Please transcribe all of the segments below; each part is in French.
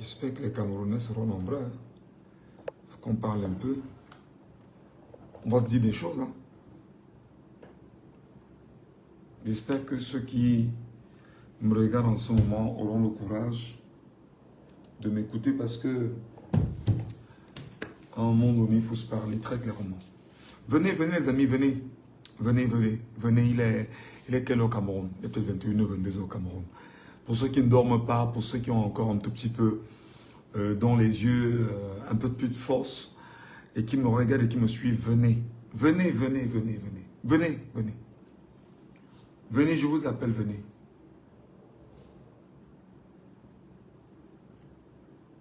J'espère que les Camerounais seront nombreux. Il faut qu'on parle un peu. On va se dire des choses. Hein. J'espère que ceux qui me regardent en ce moment auront le courage de m'écouter parce que à un moment donné, il faut se parler très clairement. Venez, venez les amis, venez. Venez, venez. Venez, il est quelle heure au Cameroun? Il est peut-être 21 ou 22 heures au Cameroun. Pour ceux qui ne dorment pas, pour ceux qui ont encore un tout petit peu dans les yeux, un peu plus de force, et qui me regardent et qui me suivent, venez. Venez, venez, venez, venez. Venez, venez. Venez, je vous appelle, venez.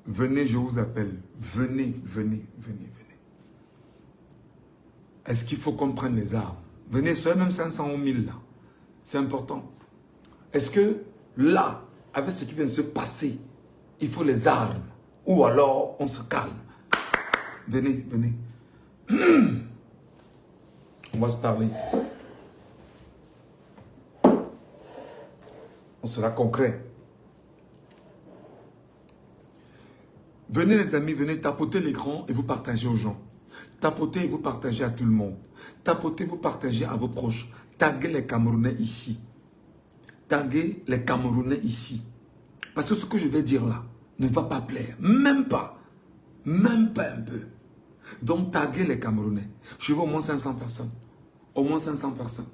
Venez, je vous appelle. Venez, venez, venez, venez. Est-ce qu'il faut qu'on prenne les armes? Venez, soyez même 500 ou 1000 là. C'est important. Est-ce que là, avec ce qui vient de se passer, il faut les armes? Ou alors, on se calme? Venez, venez. On va se parler. On sera concret. Venez les amis, venez tapoter l'écran et vous partagez aux gens. Tapotez et vous partagez à tout le monde. Tapotez, vous partagez à vos proches. Taguez les Camerounais ici. Taguez les Camerounais ici. Parce que ce que je vais dire là ne va pas plaire. Même pas. Même pas un peu. Donc taguez les Camerounais. Je veux au moins 500 personnes. Au moins 500 personnes.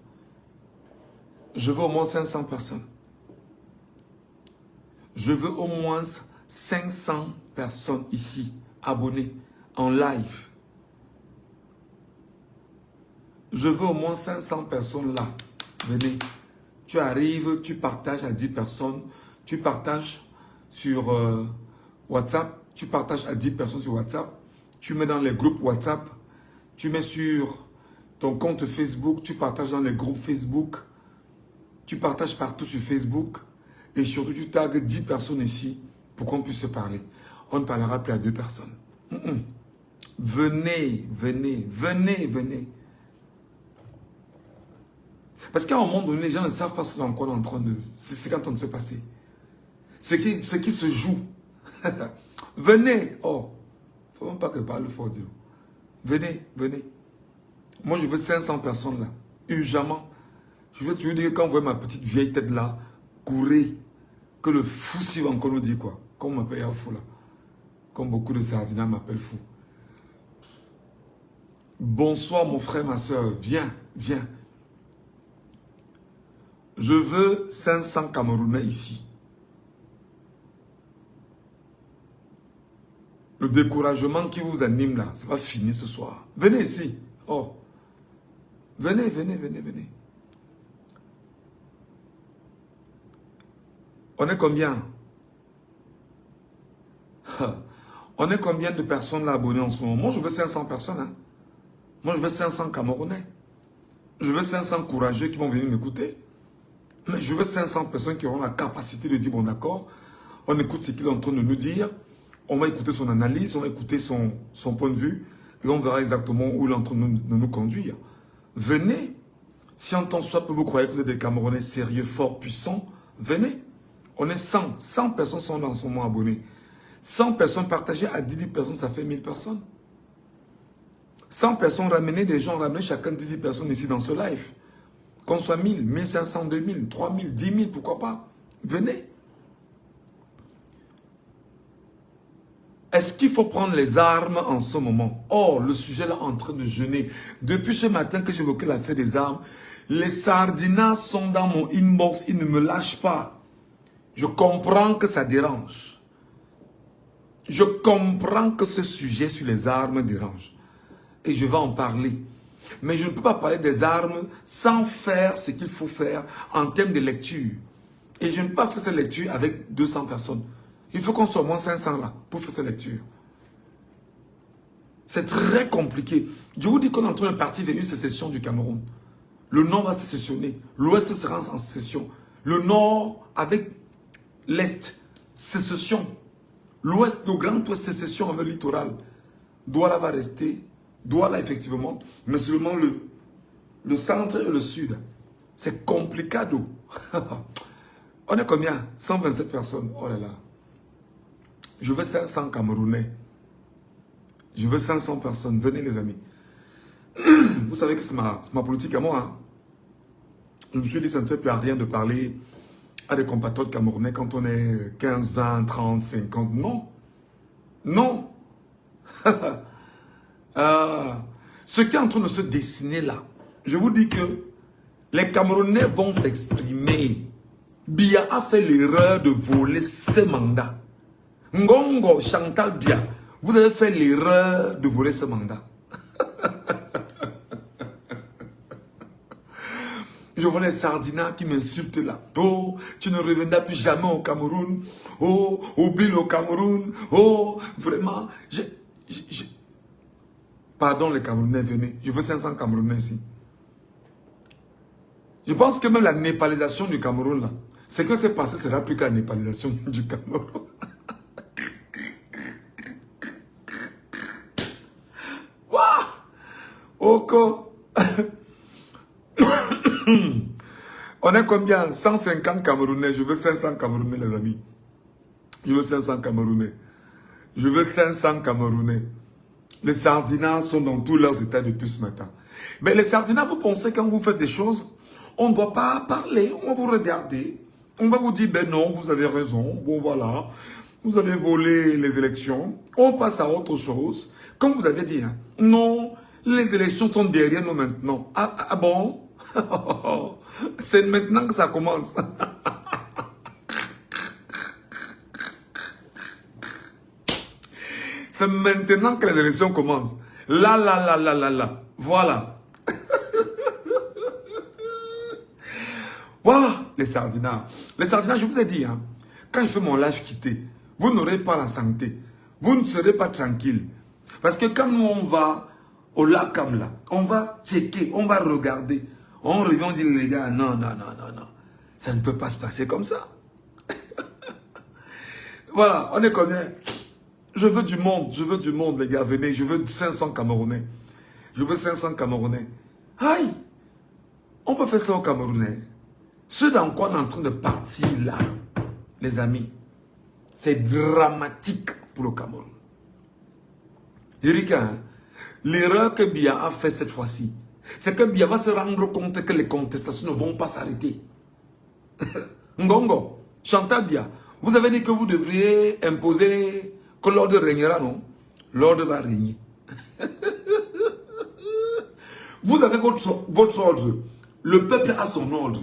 Je veux au moins 500 personnes. Je veux au moins 500 personnes ici, abonnées, en live. Je veux au moins 500 personnes là. Venez. Tu arrives, tu partages à 10 personnes. Tu partages sur WhatsApp. Tu partages à 10 personnes sur WhatsApp. Tu mets dans les groupes WhatsApp. Tu mets sur ton compte Facebook. Tu partages dans les groupes Facebook. Tu partages partout sur Facebook. Et surtout, tu tagues 10 personnes ici pour qu'on puisse se parler. On ne parlera plus à 2 personnes. Venez, venez, venez, venez. Parce qu'à un moment donné, les gens ne savent pas ce qui est encore en train de se passer. Ce qui se joue. Venez. Oh, il ne faut même pas que je parle fort. Venez, venez. Moi, je veux 500 personnes là. Urgemment. Je veux te dire, quand vous voyez ma petite vieille tête là, courez. Que le fou s'y va encore nous dire quoi. Comme on m'appelle un fou là. Comme beaucoup de sardinats m'appellent fou. Bonsoir mon frère, ma soeur. Viens, viens. Je veux 500 Camerounais ici. Le découragement qui vous anime là, ça va finir ce soir. Venez ici. Oh. Venez, venez, venez, venez. On est combien? On est combien de personnes là abonnées en ce moment? Moi, je veux 500 personnes. Hein? Moi, je veux 500 Camerounais. Je veux 500 courageux qui vont venir m'écouter. Mais je veux 500 personnes qui auront la capacité de dire, bon d'accord, on écoute ce qu'il est en train de nous dire, on va écouter son analyse, on va écouter son point de vue, et on verra exactement où il est en train de nous conduire. Venez. Si en tant soit peu vous croyez que vous êtes des Camerounais sérieux, forts, puissants, venez. On est 100. 100 personnes sont là en ce moment abonnées. 100 personnes partagées à 10 personnes, ça fait 1000 personnes. 100 personnes, ramenez des gens, ramenez chacun 10 personnes ici dans ce live. Qu'on soit 1000, 1500, 2000, 3000, 10 000, pourquoi pas. Venez. Est-ce qu'il faut prendre les armes en ce moment? Oh, le sujet là est en train de jeûner. Depuis ce matin que j'évoquais l'affaire des armes, les sardinats sont dans mon inbox, ils ne me lâchent pas. Je comprends que ça dérange. Je comprends que ce sujet sur les armes dérange. Et je vais en parler. Mais je ne peux pas parler des armes sans faire ce qu'il faut faire en termes de lecture. Et je ne peux pas faire cette lecture avec 200 personnes. Il faut qu'on soit au moins 500 là pour faire cette lecture. C'est très compliqué. Je vous dis qu'on est en train de partir vers une sécession du Cameroun. Le Nord va sécessionner. L'Ouest sera en sécession. Le Nord avec l'Est, sécession. L'Ouest, le Grand Ouest, sécession avec le littoral. Douala va rester. Douala, effectivement. Mais seulement le centre et le sud. C'est complicado. On est combien? 127 personnes. Oh là là. Je veux 500 Camerounais. Je veux 500 personnes. Venez les amis. Vous savez que c'est ma politique à moi. Hein. Je me suis dit, ça ne sert plus à rien de parler à des compatriotes camerounais quand on est 15, 20, 30, 50. Non. Non. Ce qui est en train de se dessiner là, je vous dis que les Camerounais vont s'exprimer. Biya a fait l'erreur de voler ce mandat. Ngongo, Chantal Biya, vous avez fait l'erreur de voler ce mandat. Je vois les Sardinats qui m'insultent là. Oh, tu ne reviendras plus jamais au Cameroun. Oh, oublie le Cameroun. Oh, vraiment. Pardon les Camerounais, venez. Je veux 500 Camerounais ici. Je pense que même la népalisation du Cameroun là, ce que c'est passé sera plus que la népalisation du Cameroun. Waouh! Oko! On est combien? 150 Camerounais. Je veux 500 Camerounais, les amis. Je veux 500 Camerounais. Je veux 500 Camerounais. Les Sardinats sont dans tous leurs états depuis ce matin. Mais les Sardinats, vous pensez quand vous faites des choses, on ne doit pas parler, on va vous regarder. On va vous dire, ben non, vous avez raison. Bon, voilà. Vous avez volé les élections. On passe à autre chose. Comme vous avez dit, hein, non, les élections sont derrière nous maintenant. Ah bon? C'est maintenant que ça commence. C'est maintenant que les élections commencent. Là. Voilà. Wow, les Sardinats. Les Sardinats, je vous ai dit, hein, quand je fais mon live quitté, vous n'aurez pas la santé. Vous ne serez pas tranquille. Parce que quand nous, on va au lac Kamla, on va checker, on va regarder. On revient, on dit, les gars, non. Ça ne peut pas se passer comme ça. Voilà, on est combien? Je veux du monde, les gars, venez. Je veux 500 Camerounais. Je veux 500 Camerounais. Aïe! On peut faire ça aux Camerounais. Ce dans quoi on est en train de partir là, les amis, c'est dramatique pour le Cameroun. Erika, hein, l'erreur que Biya a fait cette fois-ci, c'est que Biya va se rendre compte que les contestations ne vont pas s'arrêter. Ngongo, Chantal Biya, vous avez dit que vous devriez imposer que l'ordre régnera, non? L'ordre va régner. Vous avez votre ordre. Le peuple a son ordre.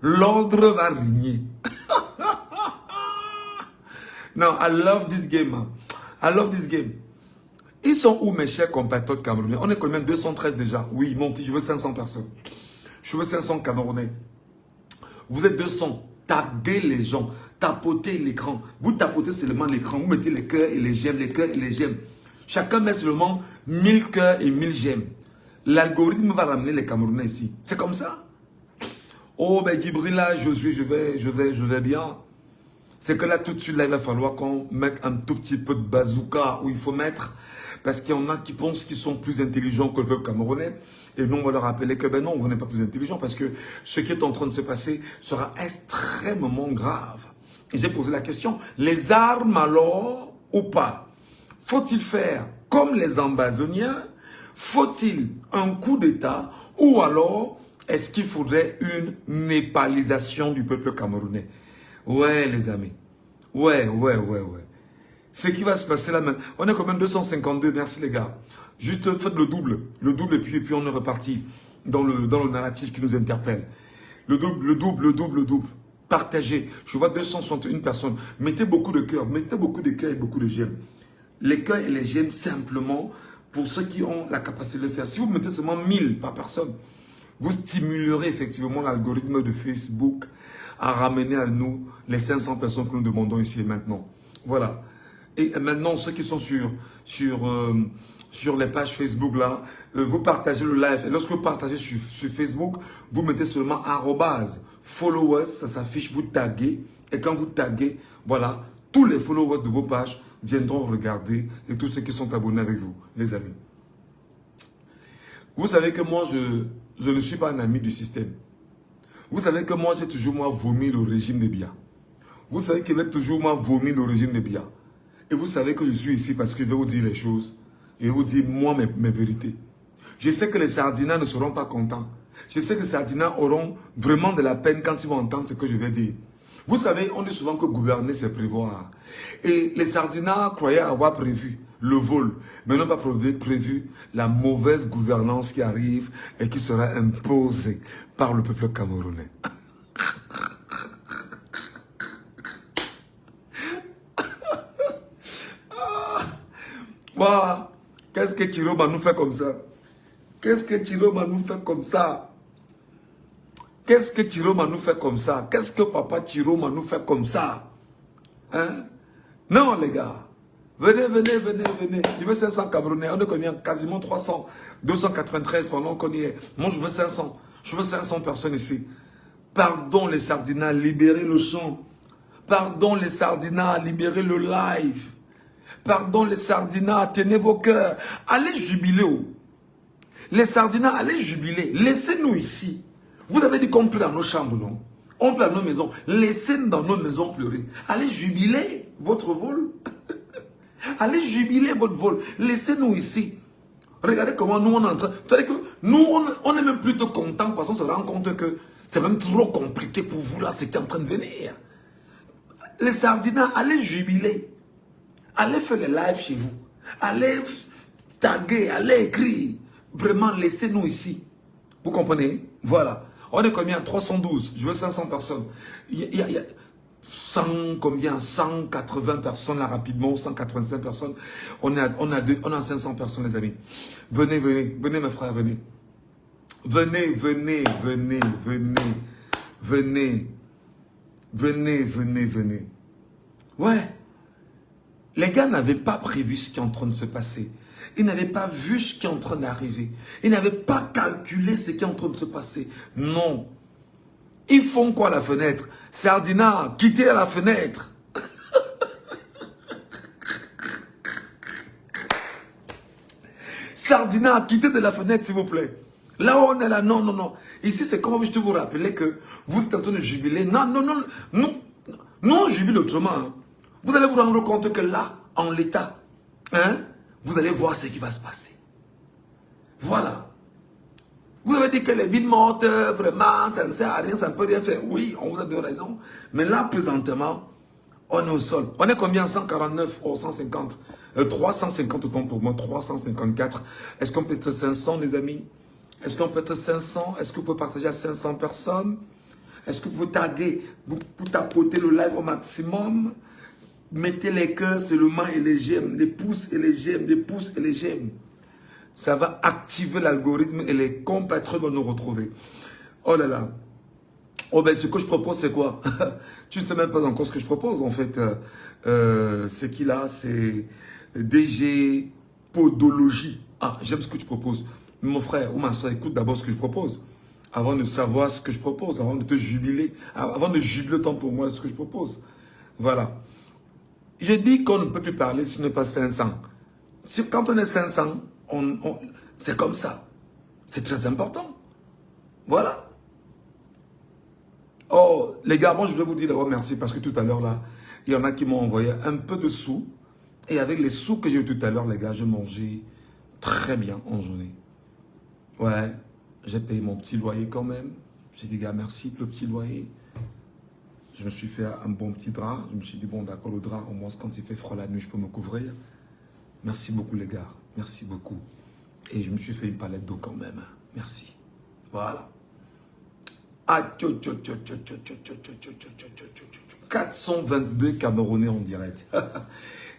L'ordre va régner. Non, I love this game. Man. I love this game. Ils sont où mes chers compatriotes camerounais? On est combien? 213 déjà. Oui, mon petit, je veux 500 personnes. Je veux 500 Camerounais. Vous êtes 200. Taguez les gens. Tapotez l'écran. Vous tapotez seulement l'écran. Vous mettez les cœurs et les j'aime, les cœurs et les j'aime. Chacun met seulement 1000 cœurs et 1000 j'aime. L'algorithme va ramener les Camerounais ici. C'est comme ça. Oh, ben Djibril, là, je vais bien. C'est que là, tout de suite, là, il va falloir qu'on mette un tout petit peu de bazooka où il faut mettre. Parce qu'il y en a qui pensent qu'ils sont plus intelligents que le peuple camerounais. Et nous, on va leur rappeler que ben non, vous n'êtes pas plus intelligent. Parce que ce qui est en train de se passer sera extrêmement grave. Et j'ai posé la question, les armes alors ou pas? Faut-il faire comme les Ambazoniens? Faut-il un coup d'État? Ou alors, est-ce qu'il faudrait une népalisation du peuple camerounais? Ouais, les amis. Ouais. Ce qui va se passer là maintenant. On est quand même 252, merci les gars. Juste faites le double et puis on est reparti dans le narratif qui nous interpelle. Le double. Partagez. Je vois 261 personnes. Mettez beaucoup de cœurs, et beaucoup de j'aime. Les cœurs et les j'aime simplement pour ceux qui ont la capacité de le faire. Si vous mettez seulement 1000 par personne, vous stimulerez effectivement l'algorithme de Facebook à ramener à nous les 500 personnes que nous demandons ici et maintenant. Voilà. Et maintenant, ceux qui sont sur les pages Facebook là, vous partagez le live. Et lorsque vous partagez sur Facebook, vous mettez seulement @followers, ça s'affiche, vous taguez. Et quand vous taguez, voilà, tous les followers de vos pages viendront regarder et tous ceux qui sont abonnés avec vous, les amis. Vous savez que moi, je ne suis pas un ami du système. Vous savez que moi, j'ai toujours vomi le régime de Biya. Vous savez que j'ai toujours vomi le régime de Biya. Et vous savez que je suis ici parce que je vais vous dire les choses. Je vais vous dire, moi, mes vérités. Je sais que les Sardinats ne seront pas contents. Je sais que les Sardinats auront vraiment de la peine quand ils vont entendre ce que je vais dire. Vous savez, on dit souvent que gouverner, c'est prévoir. Et les Sardinats croyaient avoir prévu le vol, mais n'ont pas prévu la mauvaise gouvernance qui arrive et qui sera imposée par le peuple camerounais. Voilà. Qu'est-ce que Chiroma nous fait comme ça? Qu'est-ce que Chiroma nous fait comme ça? Qu'est-ce que Chiroma nous fait comme ça? Qu'est-ce que papa Chiroma nous fait comme ça? Hein? Non, les gars. Venez, venez, venez, venez. Je veux 500 Camerounais. On est combien? Quasiment 300. 293 pendant qu'on y est. Moi, je veux 500. Je veux 500 personnes ici. Pardon les Sardinats, libérez le chant. Pardon les Sardinats, libérez le live. Pardon les Sardinats, tenez vos cœurs. Allez jubiler. Les Sardinats, allez jubiler. Laissez-nous ici. Vous avez dit qu'on pleure dans nos chambres, non? On pleure dans nos maisons. Laissez-nous dans nos maisons pleurer. Allez jubiler votre vol. Allez jubiler votre vol. Laissez-nous ici. Regardez comment nous on est en train. C'est-à-dire que nous on est même plutôt content parce qu'on se rend compte que c'est même trop compliqué pour vous là ce qui est en train de venir. Les Sardinats, allez jubiler. Allez faire les lives chez vous. Allez taguer, allez écrire. Vraiment, laissez-nous ici. Vous comprenez? Voilà. On est combien? 312. Je veux 500 personnes. Il y a 100 combien? 180 personnes là rapidement, 185 personnes. On a 500 personnes les amis. Venez, venez, venez mes frères, venez. Venez, venez, venez, venez. Venez. Venez, venez, venez. Ouais. Les gars n'avaient pas prévu ce qui est en train de se passer. Ils n'avaient pas vu ce qui est en train d'arriver. Ils n'avaient pas calculé ce qui est en train de se passer. Non. Ils font quoi à la fenêtre? Sardinat, quittez à la fenêtre. Sardinat, quittez de la fenêtre s'il vous plaît. Là où on est là, non, non, non. Ici, c'est comme je te vous rappeler que vous êtes en train de jubiler. Non, non, non. Nous, on jubile autrement. Hein. Vous allez vous rendre compte que là, en l'état, hein, vous allez voir ce qui va se passer. Voilà. Vous avez dit que les villes mortes, vraiment, ça ne sert à rien, ça ne peut rien faire. Oui, on vous a donné raison. Mais là, présentement, on est au sol. On est combien? 149 ou 150 350 autant pour moi, 354. Est-ce qu'on peut être 500, les amis? Est-ce qu'on peut être 500? Est-ce que vous pouvez partager à 500 personnes? Est-ce que vous pouvez taguer, vous tapoter le live au maximum? Mettez les cœurs seulement et les j'aime, les pouces et les j'aime, les pouces et les j'aime. Ça va activer l'algorithme et les compatriotes vont nous retrouver. Oh là là. Oh ben ce que je propose c'est quoi? Tu ne sais même pas encore ce que je propose en fait. C'est qui là? C'est DG Podologie. Ah, j'aime ce que tu proposes. Mon frère ou ma soeur, écoute d'abord ce que je propose. Avant de savoir ce que je propose, avant de te jubiler, avant de jubiler autant pour moi de ce que je propose. Voilà. J'ai dit qu'on ne peut plus parler si ce n'est pas 500. Quand on est 500, c'est comme ça. C'est très important. Voilà. Oh, les gars, moi je voulais vous dire d'abord merci parce que tout à l'heure là, il y en a qui m'ont envoyé un peu de sous. Et avec les sous que j'ai eu tout à l'heure, les gars, j'ai mangé très bien en journée. Ouais, j'ai payé mon petit loyer quand même. J'ai dit, gars, merci pour le petit loyer. Je me suis fait un bon petit drap. Je me suis dit, bon, d'accord, le drap, au moins, quand il fait froid la nuit, je peux me couvrir. Merci beaucoup, les gars. Merci beaucoup. Et je me suis fait une palette d'eau quand même. Merci. Voilà. 422 Camerounais en direct.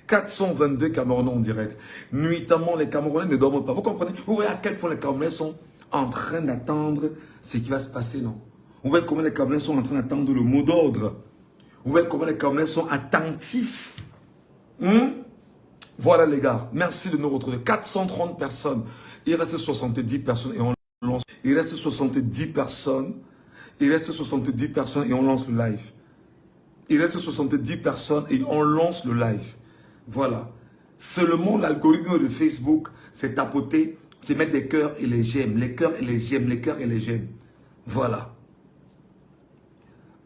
422 Camerounais en direct. Nuitamment, les Camerounais ne dorment pas. Vous comprenez? Vous voyez à quel point les Camerounais sont en train d'attendre ce qui va se passer, non? Vous voyez comment les Camerounais sont en train d'attendre le mot d'ordre. Vous voyez comment les Camerounais sont attentifs. Voilà les gars, merci de nous retrouver. 430 personnes. Il reste 70 personnes et on lance. Il reste 70 personnes. Il reste 70 personnes et on lance le live. Il reste 70 personnes et on lance le live. Voilà. Seulement l'algorithme de Facebook, c'est tapoter, c'est mettre des cœurs et les j'aime. Les cœurs et les j'aime, les cœurs et les j'aime. Voilà.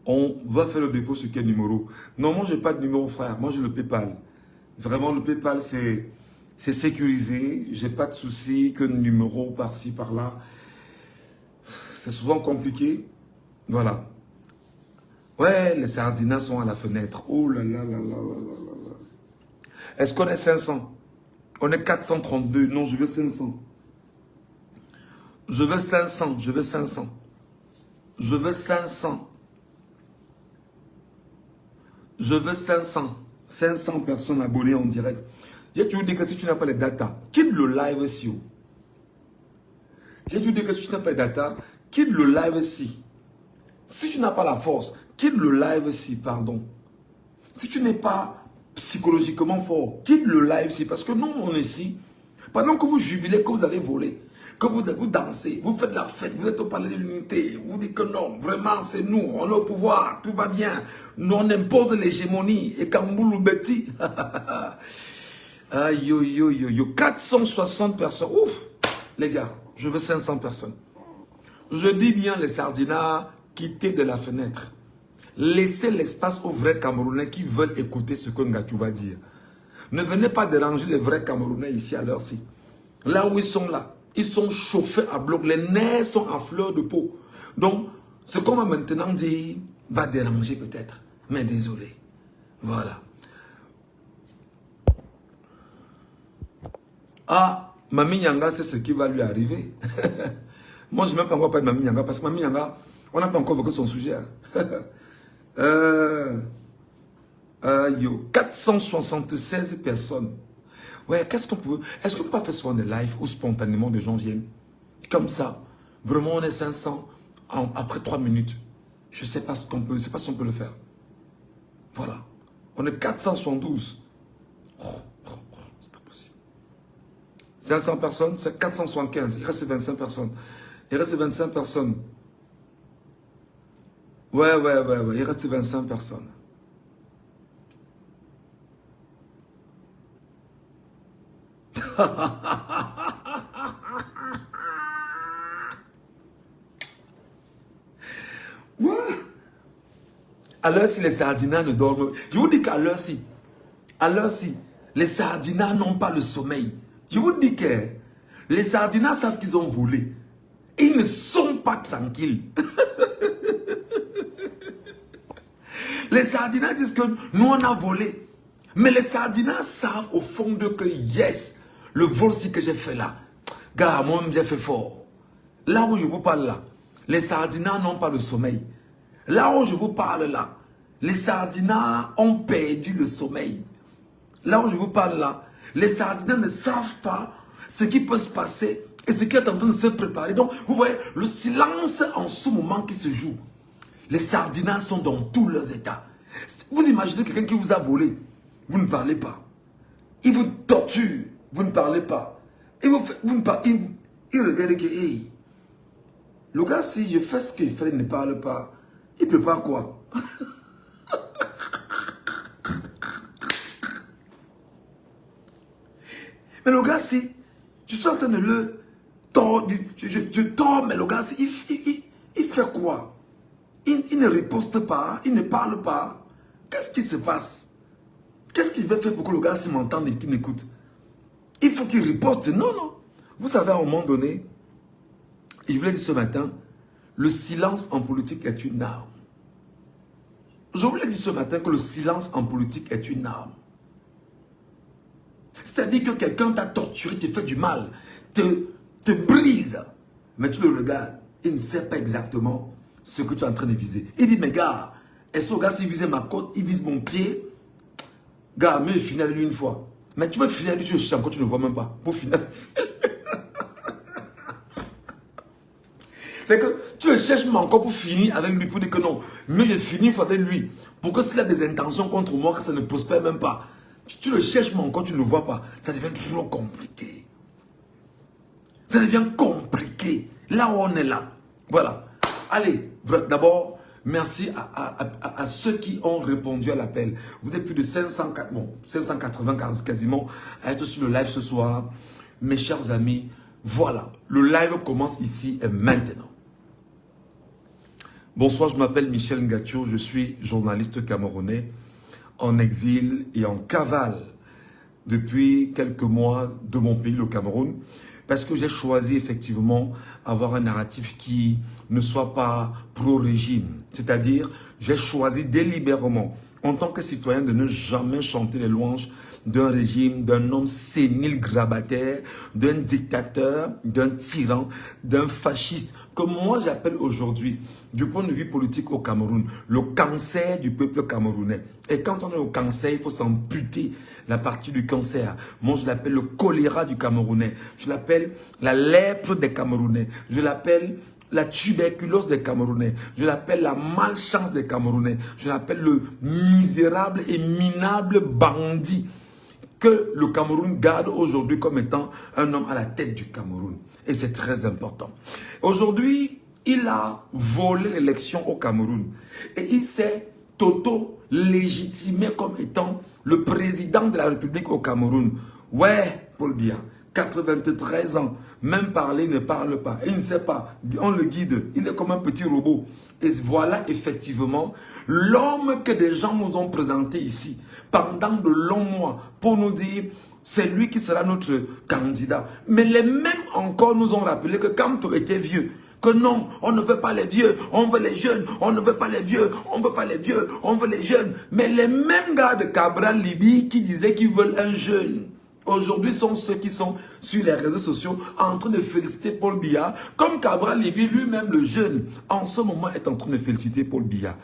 On va faire le dépôt sur quel numéro? Non, moi, je n'ai pas de numéro, frère. Moi, j'ai le PayPal. Vraiment, le PayPal, c'est sécurisé. J'ai pas de soucis, que de numéro par-ci, par-là. C'est souvent compliqué. Voilà. Ouais, les sardinas sont à la fenêtre. Oh là là là là là là là. Est-ce qu'on est 500? On est 432. Non, je veux 500. Je veux 500. Je veux 500. Je veux 500. Je veux 500. 500 personnes abonnées en direct. J'ai toujours dit que si tu n'as pas les data, quitte le live ici. J'ai toujours dit que si tu n'as pas les data, quitte le live ici. Si tu n'as pas la force, quitte le live ici, pardon. Si tu n'es pas psychologiquement fort, quitte le live ici. Parce que nous, on est ici. Pendant que vous jubilez, que vous avez volé, que vous dansez, vous faites la fête, vous êtes au palais de l'unité, vous dites que non, vraiment, c'est nous, on est au pouvoir, tout va bien. Nous, on impose l'hégémonie. Et Kamboulou Betty. Aïe, yo, yo, yo, yo. 460 personnes. Ouf, les gars, je veux 500 personnes. Je dis bien les sardinats, quittez de la fenêtre. Laissez l'espace aux vrais Camerounais qui veulent écouter ce que Ngachou va dire. Ne venez pas déranger les vrais Camerounais ici à l'heure-ci. Là où ils sont là, ils sont chauffés à bloc. Les nerfs sont à fleur de peau. Donc, ce qu'on va maintenant dire va déranger peut-être. Mais désolé. Voilà. Ah, Mami Nyanga, c'est ce qui va lui arriver. Moi, je n'ai même pas encore parlé de Mami Nyanga parce que Mami Nyanga, on n'a pas encore évoqué son sujet. Yo, 476 personnes. Ouais, qu'est-ce qu'on peut... Est-ce qu'on peut pas faire souvent des lives où spontanément des gens viennent? Comme ça. Vraiment, on est 500 après 3 minutes. Je ne sais pas ce qu'on peut... Je sais pas si on peut le faire. Voilà. On est 472. C'est pas possible. 500 personnes, c'est 475. Il reste 25 personnes. Il reste 25 personnes. Ouais. Il reste 25 personnes. Ouais. À l'heure-ci, les sardinats ne dorment. Je vous dis qu'à l'heure-ci, les sardinats n'ont pas le sommeil. Je vous dis que les sardinats savent qu'ils ont volé. Et ils ne sont pas tranquilles. Les sardinats disent que nous, on a volé. Mais les sardinats savent au fond d'eux que yes, le vol-ci que j'ai fait là, gars, moi, j'ai fait fort. Là où je vous parle là, les sardinats n'ont pas le sommeil. Là où je vous parle là, les sardinats ont perdu le sommeil. Là où je vous parle là, les sardinats ne savent pas ce qui peut se passer et ce qui est en train de se préparer. Donc, vous voyez, le silence en ce moment qui se joue. Les sardinats sont dans tous leurs états. Vous imaginez quelqu'un qui vous a volé, vous ne parlez pas. Il vous torture, vous ne parlez pas. Il regarde que, hey, le gars, si je fais ce qu'il fait, il ne parle pas. Il prépare quoi? Mais le gars, si je suis en train de le tordre, je tords, mais le gars, si, il fait quoi? Il ne riposte pas, il ne parle pas. Qu'est-ce qui se passe? Qu'est-ce qu'il veut faire pour que le gars s'y m'entende et qu'il m'écoute? Il faut qu'il riposte. Non, non. Vous savez, à un moment donné, et je vous l'ai dit ce matin, le silence en politique est une arme. Je vous l'ai dit ce matin que le silence en politique est une arme. C'est-à-dire que quelqu'un t'a torturé, te fait du mal, te brise. Mais tu le regardes, il ne sait pas exactement ce que tu es en train de viser. Il dit, mais gars, est-ce que le gars, s'il visait ma côte, il vise mon pied? Gars, mieux finir avec lui une fois. Mais tu veux finir avec lui, tu le cherches encore, tu ne le vois même pas. Pour finir. C'est que tu le cherches même encore pour finir avec lui, pour dire que non. Mais je finis une fois avec lui. Pour que s'il a des intentions contre moi, que ça ne prospère même pas. Tu le cherches même encore, tu ne le vois pas. Ça devient toujours compliqué. Ça devient compliqué. Là où on est là. Voilà. Allez, d'abord, merci à ceux qui ont répondu à l'appel. Vous êtes plus de 580 quasiment à être sur le live ce soir. Mes chers amis, voilà. Le live commence ici et maintenant. Bonsoir, je m'appelle Michel Ngachou, je suis journaliste camerounais en exil et en cavale depuis quelques mois de mon pays, le Cameroun, parce que j'ai choisi effectivement avoir un narratif qui ne soit pas pro-régime. C'est-à-dire, j'ai choisi délibérément, en tant que citoyen, de ne jamais chanter les louanges d'un régime, d'un homme sénile grabataire, d'un dictateur, d'un tyran, d'un fasciste, que moi j'appelle aujourd'hui, du point de vue politique au Cameroun, le cancer du peuple camerounais. Et quand on est au cancer, il faut s'amputer la partie du cancer. Moi je l'appelle le choléra du Camerounais, je l'appelle la lèpre des Camerounais, je l'appelle la tuberculose des Camerounais, je l'appelle la malchance des Camerounais, je l'appelle le misérable et minable bandit que le Cameroun garde aujourd'hui comme étant un homme à la tête du Cameroun. Et c'est très important. Aujourd'hui, il a volé l'élection au Cameroun. Et il s'est auto-légitimé comme étant le président de la République au Cameroun. Ouais, Paul Biya, 93 ans, même parler, il ne parle pas. Et il ne sait pas, on le guide, il est comme un petit robot. Et voilà effectivement l'homme que des gens nous ont présenté ici pendant de longs mois pour nous dire c'est lui qui sera notre candidat. Mais les mêmes encore nous ont rappelé que quand tu étais vieux, que non, on ne veut pas les vieux, on veut les jeunes, on ne veut pas les vieux, on ne veut pas les vieux, on veut les jeunes. Mais les mêmes gars de Cabral Libye qui disaient qu'ils veulent un jeune, aujourd'hui sont ceux qui sont sur les réseaux sociaux en train de féliciter Paul Biya, comme Cabral Libye lui-même le jeune, en ce moment est en train de féliciter Paul Biya.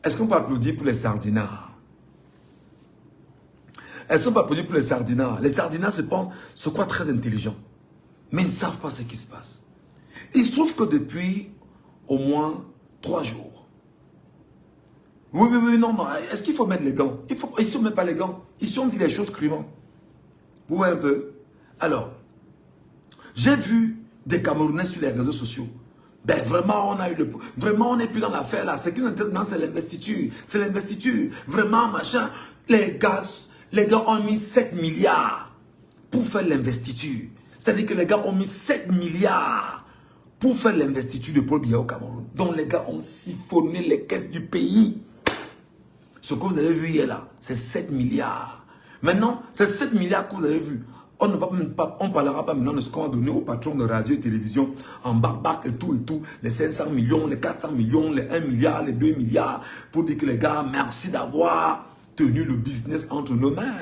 Est-ce qu'on peut applaudir pour les sardinards? Est-ce qu'on peut applaudir pour les sardinards? Les sardinards se croient très intelligents, mais ils ne savent pas ce qui se passe. Il se trouve que depuis au moins 3 jours, oui, non, est-ce qu'il faut mettre les gants? Ici on ne met pas les gants, ici on dit les choses crûment. Vous voyez un peu? Alors, j'ai vu des Camerounais sur les réseaux sociaux. Ben vraiment, on n'est plus dans l'affaire là. C'est qu'une maintenant, c'est l'investiture. C'est l'investiture. Vraiment, machin. Les gars ont mis 7 milliards pour faire l'investiture. C'est-à-dire que les gars ont mis 7 milliards pour faire l'investiture de Paul Biya au Cameroun. Donc les gars ont siphonné les caisses du pays. Ce que vous avez vu hier là, c'est 7 milliards. Maintenant, c'est 7 milliards que vous avez vu. On ne parlera pas maintenant de ce qu'on a donné aux patrons de radio et télévision en barbac et tout, les 500 millions, les 400 millions, les 1 milliard, les 2 milliards, pour dire que les gars, merci d'avoir tenu le business entre nos mains.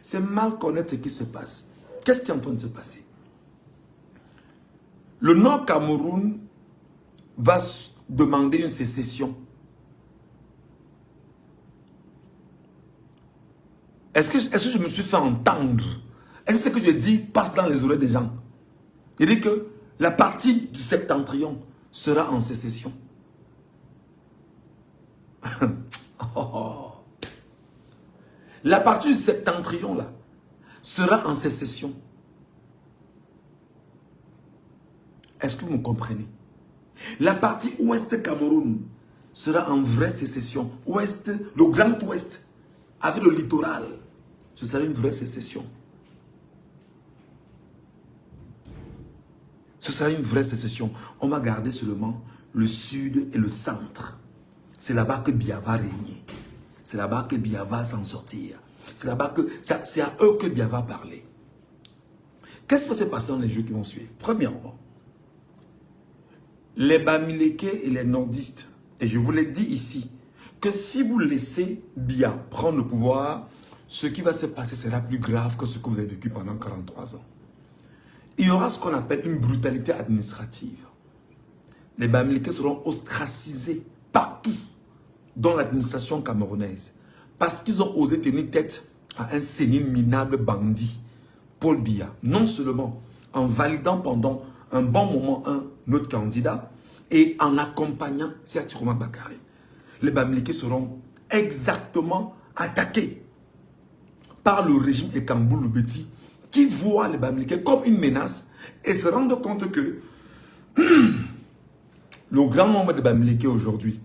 C'est mal connaître ce qui se passe. Qu'est-ce qui est en train de se passer? Le Nord Cameroun va demander une sécession. Est-ce que je me suis fait entendre? Est-ce que ce que je dis passe dans les oreilles des gens? Il dit que la partie du septentrion sera en sécession. La partie du septentrion là sera en sécession. Est-ce que vous me comprenez? La partie ouest Cameroun sera en vraie sécession. Ouest, le grand ouest, avec le littoral, ce sera une vraie sécession. Ce sera une vraie sécession. On va garder seulement le sud et le centre. C'est là-bas que Biya va régner. C'est là-bas que Biya va s'en sortir. C'est là-bas que c'est à eux que Biya va parler. Qu'est-ce qui va se passer dans les jours qui vont suivre? Premièrement, les Bamileke et les nordistes, et je vous l'ai dit ici, que si vous laissez Biya prendre le pouvoir, ce qui va se passer sera plus grave que ce que vous avez vécu pendant 43 ans. Il y aura ce qu'on appelle une brutalité administrative. Les Bamileke seront ostracisés partout dans l'administration camerounaise parce qu'ils ont osé tenir tête à un sénile minable bandit, Paul Biya. Non seulement en validant pendant un bon moment un autre candidat et en accompagnant Siatou Bakary. Les Bamileke seront exactement attaqués par le régime Ekambou Loubeti qui voit les Bamileke comme une menace et se rendent compte que le grand nombre de Bamileke aujourd'hui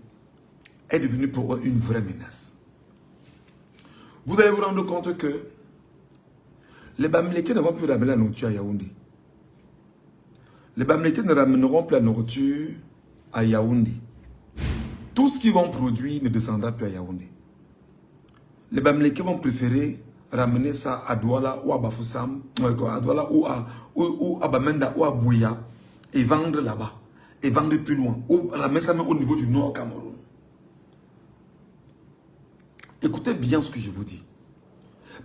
est devenu pour eux une vraie menace. Vous allez vous rendre compte que les Bamileke ne vont plus ramener la nourriture à Yaoundé. Les Bamileke ne ramèneront plus la nourriture à Yaoundé. Tout ce qu'ils vont produire ne descendra plus à Yaoundé. Les Bamileke vont préférer ramener ça à Douala ou à Bafoussam, à Douala ou à Bamenda ou à Bouya et vendre là-bas. Et vendre plus loin. Ou ramener ça même au niveau du Nord Cameroun. Écoutez bien ce que je vous dis.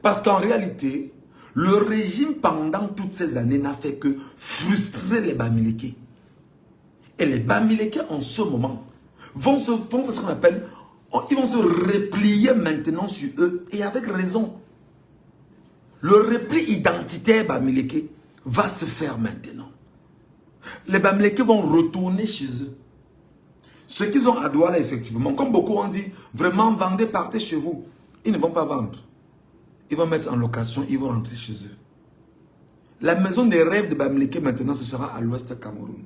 Parce qu'en réalité, le régime pendant toutes ces années n'a fait que frustrer les Bamileke. Et les Bamileke en ce moment vont faire ce qu'on appelle, ils vont se replier maintenant sur eux et avec raison. Le repli identitaire Bamileke va se faire maintenant. Les Bamileke vont retourner chez eux. Ce qu'ils ont à Douala, effectivement, comme beaucoup ont dit, vraiment vendez, partez chez vous. Ils ne vont pas vendre. Ils vont mettre en location, ils vont rentrer chez eux. La maison des rêves de Bamileke maintenant, ce sera à l'ouest Cameroun.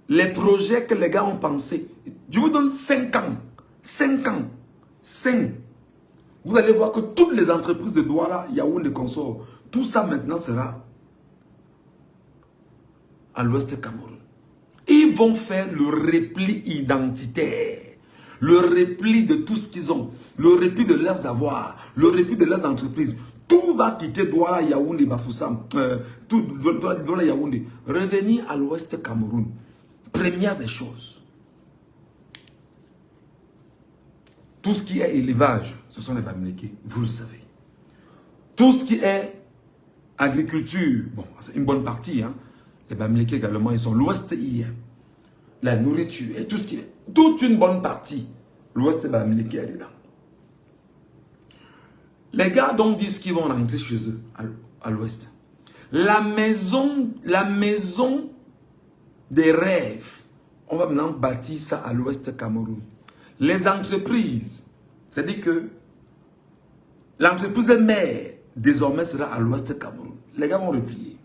Les projets que les gars ont pensé, je vous donne 5 ans. 5 ans. 5. Vous allez voir que toutes les entreprises de Douala, Yaoundé, consorts, tout ça maintenant sera à l'ouest Cameroun. Ils vont faire le repli identitaire, le repli de tout ce qu'ils ont, le repli de leurs avoirs, le repli de leurs entreprises. Tout va quitter Douala, Yaoundé, Bafoussam, tout Douala, Yaoundé. Revenir à l'ouest Cameroun. Première des choses. Tout ce qui est élevage, ce sont les Bamileke, vous le savez. Tout ce qui est agriculture, bon, c'est une bonne partie, hein. Les Bamileke également, ils sont l'ouest hier. La nourriture et tout ce qui est, toute une bonne partie, l'ouest Bamileke est dedans. Les gars donc disent qu'ils vont rentrer chez eux, à l'ouest. La maison des rêves, on va maintenant bâtir ça à l'ouest Cameroun. Les entreprises, c'est-à-dire que l'entreprise mère désormais sera à l'ouest Cameroun. Les gars vont replier.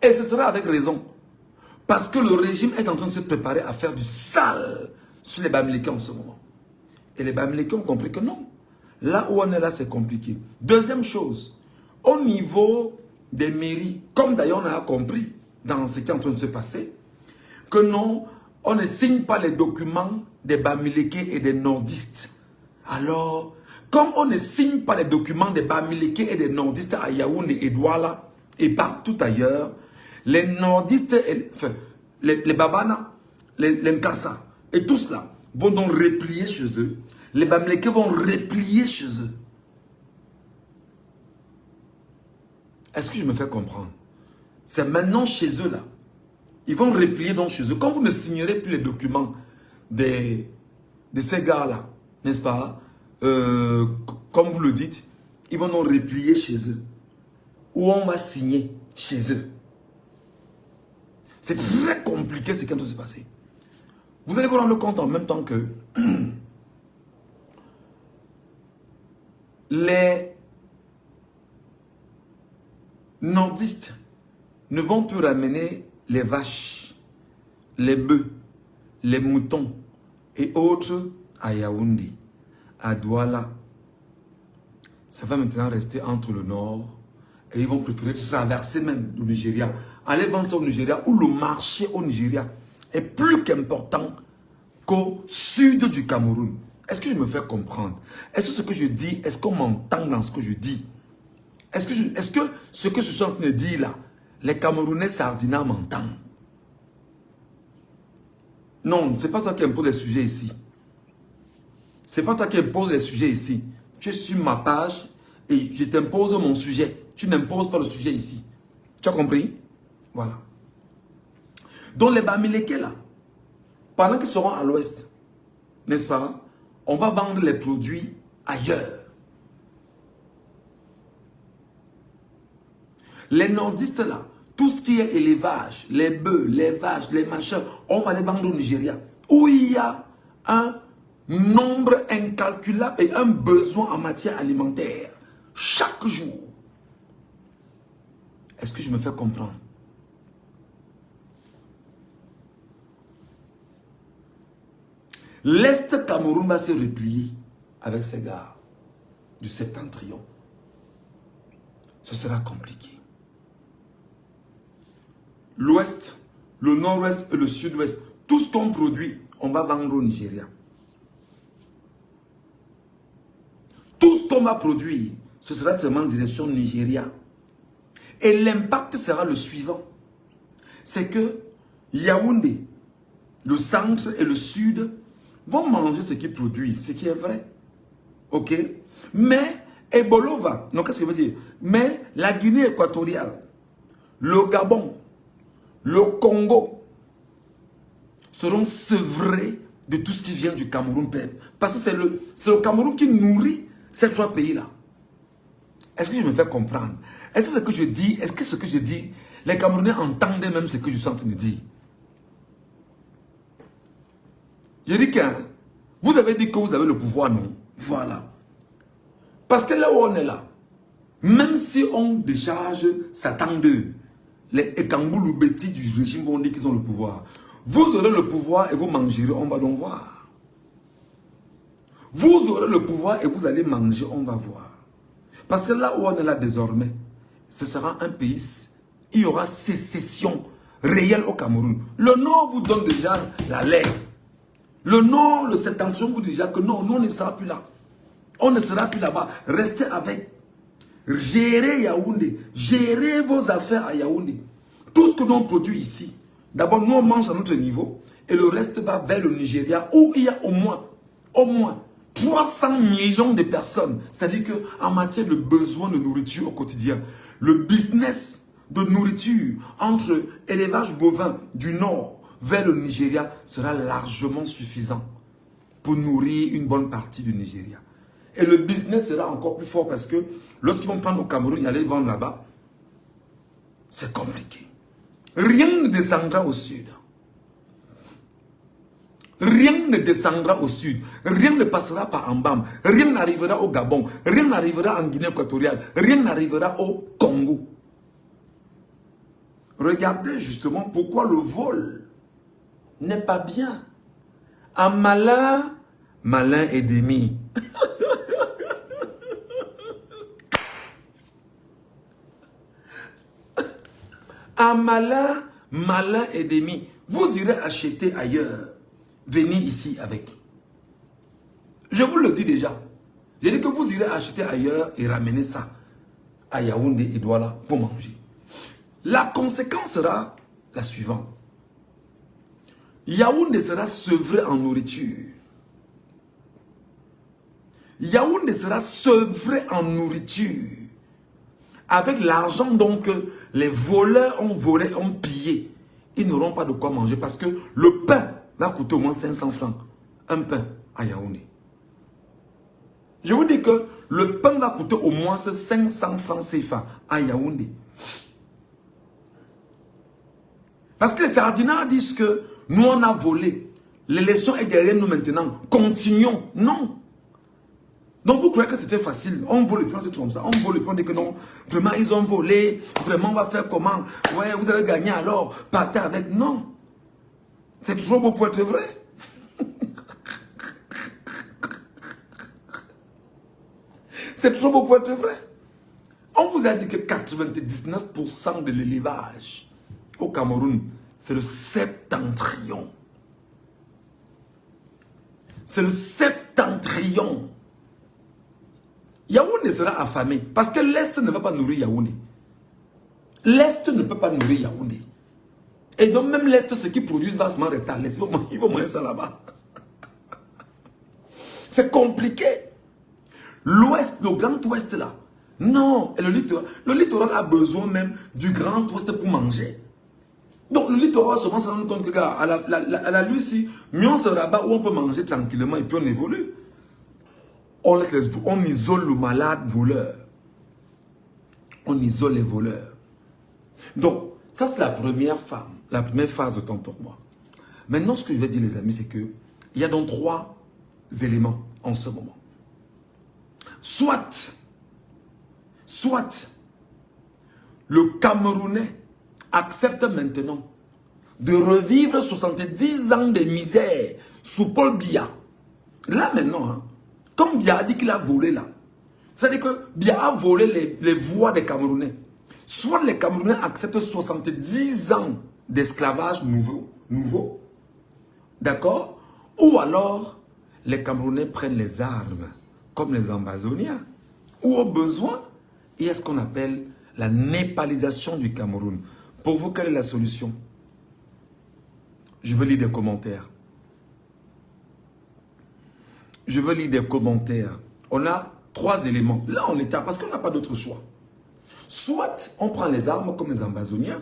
Et ce sera avec raison. Parce que le régime est en train de se préparer à faire du sale sur les Bamileke en ce moment. Et les Bamileke ont compris que non. Là où on est là, c'est compliqué. Deuxième chose, au niveau des mairies, comme d'ailleurs on a compris dans ce qui est en train de se passer, que non, on ne signe pas les documents des Bamileke et des nordistes. Alors, comme on ne signe pas les documents des Bamileke et des nordistes à Yaoundé et Douala et partout ailleurs, les nordistes, enfin, les Babana, les Nkassa et tout cela vont donc replier chez eux. Les Bamileke vont replier chez eux. Est-ce que je me fais comprendre? C'est maintenant chez eux là. Ils vont replier donc chez eux. Quand vous ne signerez plus les documents de ces gars-là, n'est-ce pas? Comme vous le dites, ils vont donc replier chez eux. Ou on va signer chez eux. C'est très compliqué ce qui est en train de se passer. Vous allez vous rendre compte en même temps que les nordistes ne vont plus ramener les vaches, les bœufs, les moutons et autres à Yaoundé, à Douala. Ça va maintenant rester entre le nord et ils vont préférer traverser même le Nigeria. Aller vendre ça au Nigeria où le marché au Nigeria est plus qu'important qu'au sud du Cameroun. Est-ce que je me fais comprendre? Est-ce que ce que je dis, est-ce qu'on m'entend dans ce que je dis? Est-ce que ce que je suis en train de dire là, les Camerounais sardinats m'entendent? Non, ce n'est pas toi qui impose les sujets ici. Ce n'est pas toi qui impose les sujets ici. Tu es sur ma page et je t'impose mon sujet. Tu n'imposes pas le sujet ici. Tu as compris? Voilà. Donc les Bamileke là, pendant qu'ils seront à l'ouest, n'est-ce pas? On va vendre les produits ailleurs. Les nordistes là, tout ce qui est élevage, les bœufs, les vaches, les machins, on va les vendre au Nigeria. Où il y a un nombre incalculable et un besoin en matière alimentaire. Chaque jour. Est-ce que je me fais comprendre? L'Est Cameroun va se replier avec ces gars du septentrion. Ce sera compliqué. L'Ouest, le Nord-Ouest et le Sud-Ouest, tout ce qu'on produit, on va vendre au Nigeria. Tout ce qu'on va produire, ce sera seulement en direction Nigeria. Et l'impact sera le suivant. C'est que Yaoundé, le centre et le sud vont manger ce qu'ils produisent, ce qui est vrai. Ok? Mais Ebolova, non, qu'est-ce que je veux dire? Mais la Guinée équatoriale, le Gabon, le Congo seront sevrés de tout ce qui vient du Cameroun. Parce que c'est le Cameroun qui nourrit ces trois pays-là. Est-ce que je me fais comprendre? Est-ce que ce que je dis, les Camerounais entendent même ce que je suis en train de dire? Je dis que vous avez dit que vous avez le pouvoir, non? Voilà. Parce que là où on est là, même si on décharge Satan d'eux, les Ekangboulou Beti du régime vont dire qu'ils ont le pouvoir. Vous aurez le pouvoir et vous mangerez, on va donc voir. Vous aurez le pouvoir et vous allez manger, on va voir. Parce que là où on est là désormais, ce sera un pays, il y aura sécession réelle au Cameroun. Le Nord vous donne déjà la lait. Le Nord, le septentrion vous dit déjà que non, nous on ne sera plus là. On ne sera plus là-bas. Restez avec. Gérez Yaoundé. Gérez vos affaires à Yaoundé. Tout ce que l'on produit ici, d'abord nous on mange à notre niveau et le reste va vers le Nigeria où il y a au moins 300 millions de personnes. C'est-à-dire qu'en matière de besoin de nourriture au quotidien, le business de nourriture entre élevage bovin du nord vers le Nigeria sera largement suffisant pour nourrir une bonne partie du Nigeria. Et le business sera encore plus fort parce que lorsqu'ils vont prendre au Cameroun et aller vendre là-bas, c'est compliqué. Rien ne descendra au sud. Rien ne descendra au sud. Rien ne passera par Ambam. Rien n'arrivera au Gabon. Rien n'arrivera en Guinée équatoriale. Rien n'arrivera au Congo. Regardez justement pourquoi le vol n'est pas bien. Un malin, malin et demi. Un malin, malin et demi. Vous irez acheter ailleurs. Venez ici avec. Je vous le dis déjà. Je dis que vous irez acheter ailleurs et ramener ça à Yaoundé et Douala pour manger. La conséquence sera la suivante. Yaoundé sera sevré en nourriture. Yaoundé sera sevré en nourriture. Avec l'argent donc les voleurs ont volé, ont pillé. Ils n'auront pas de quoi manger parce que le pain va coûter au moins 500 francs. Un pain à Yaoundé. Je vous dis que le pain va coûter au moins 500 francs CFA à Yaoundé. Parce que les sardinards disent que nous on a volé. L'élection est derrière nous maintenant. Continuons. Non. Donc vous croyez que c'était facile. On vole le pain, c'est comme ça. On vole le pain, on dit que non. Vraiment, ils ont volé. Vraiment, on va faire comment? Ouais, vous avez gagné alors. Partez avec. Non. C'est toujours beau pour être vrai. C'est toujours beau pour être vrai. On vous a dit que 99% de l'élevage au Cameroun, c'est le septentrion. C'est le septentrion. Yaoundé sera affamé parce que l'Est ne va pas nourrir Yaoundé. L'Est ne peut pas nourrir Yaoundé. Et donc même l'Est, ce qu'ils produisent va seulement rester à l'Est. Ils vont manger ça là-bas. C'est compliqué. L'Ouest, le Grand Ouest là. Non. Et le littoral a besoin même du Grand Ouest pour manger. Donc le littoral seulement se rend compte que à la nuit ici, on se rabat où on peut manger tranquillement et puis on évolue. On isole le malade voleur. On isole les voleurs. Donc, ça c'est la première phase de temps pour moi. Maintenant, ce que je vais dire les amis, c'est que il y a donc 3 éléments en ce moment. Soit le Camerounais accepte maintenant de revivre 70 ans de misère sous Paul Biya. Là maintenant, hein, comme Biya a dit qu'il a volé là, c'est-à-dire que Biya a volé les voix des Camerounais. Soit les Camerounais acceptent 70 ans d'esclavage nouveau, d'accord? Ou alors, les Camerounais prennent les armes comme les Ambazoniens. Ou au besoin, il y a ce qu'on appelle la népalisation du Cameroun. Pour vous, quelle est la solution? Je veux lire des commentaires. Je veux lire des commentaires. On a 3 éléments. Là, on est à... Parce qu'on n'a pas d'autre choix. Soit on prend les armes comme les Ambazoniens,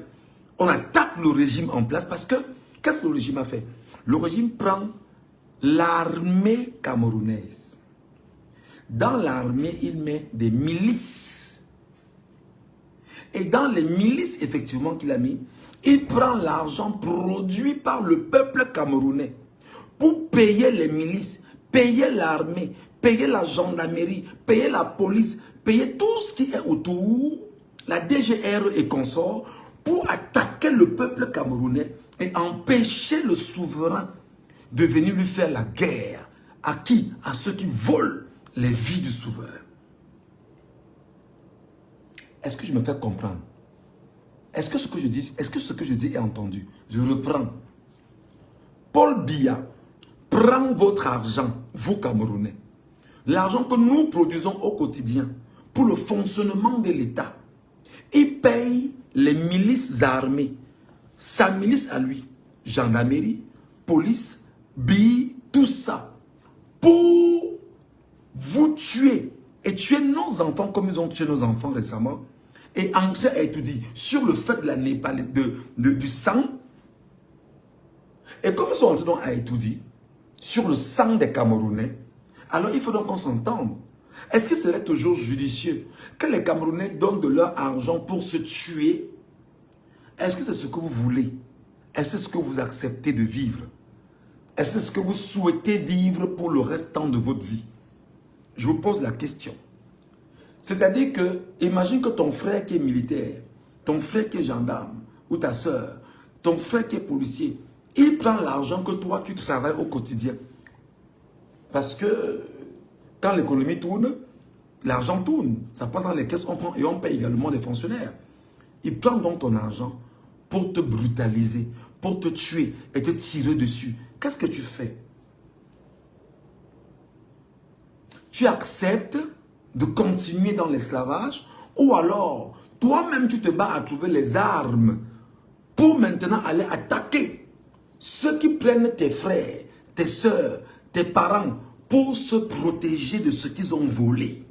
on attaque le régime en place parce que, qu'est-ce que le régime a fait? Le régime prend l'armée camerounaise. Dans l'armée, il met des milices. Et dans les milices, effectivement, qu'il a mis, il prend l'argent produit par le peuple camerounais pour payer les milices, payer l'armée, payer la gendarmerie, payer la police, payer tout ce qui est autour, la DGR et consorts, pour attaquer le peuple camerounais et empêcher le souverain de venir lui faire la guerre. À qui? À ceux qui volent les vies du souverain. Est-ce que je me fais comprendre? Est-ce que ce que je dis est entendu? Je reprends. Paul Biya prend votre argent, vous Camerounais. L'argent que nous produisons au quotidien pour le fonctionnement de l'État. Il paye les milices armées. Sa milice à lui, gendarmerie, police, billes, tout ça. Pour vous tuer et tuer nos enfants comme ils ont tué nos enfants récemment. Et entrer à étudier sur le fait de la Népal, du sang. Et comme ils sont entrés donc à étudier sur le sang des Camerounais, alors il faut donc qu'on s'entende. Est-ce que ce serait toujours judicieux que les Camerounais donnent de leur argent pour se tuer? Est-ce que c'est ce que vous voulez? Est-ce que c'est ce que vous acceptez de vivre? Est-ce que c'est ce que vous souhaitez vivre pour le restant de votre vie? Je vous pose la question. C'est-à-dire que, imagine que ton frère qui est militaire, ton frère qui est gendarme, ou ta soeur, ton frère qui est policier, il prend l'argent que toi tu travailles au quotidien. Parce que quand l'économie tourne, l'argent tourne. Ça passe dans les caisses, on prend et on paye également les fonctionnaires. Il prend donc ton argent pour te brutaliser, pour te tuer et te tirer dessus. Qu'est-ce que tu fais? Tu acceptes de continuer dans l'esclavage ou alors toi-même tu te bats à trouver les armes pour maintenant aller attaquer ceux qui prennent tes frères, tes soeurs, tes parents pour se protéger de ce qu'ils ont volé.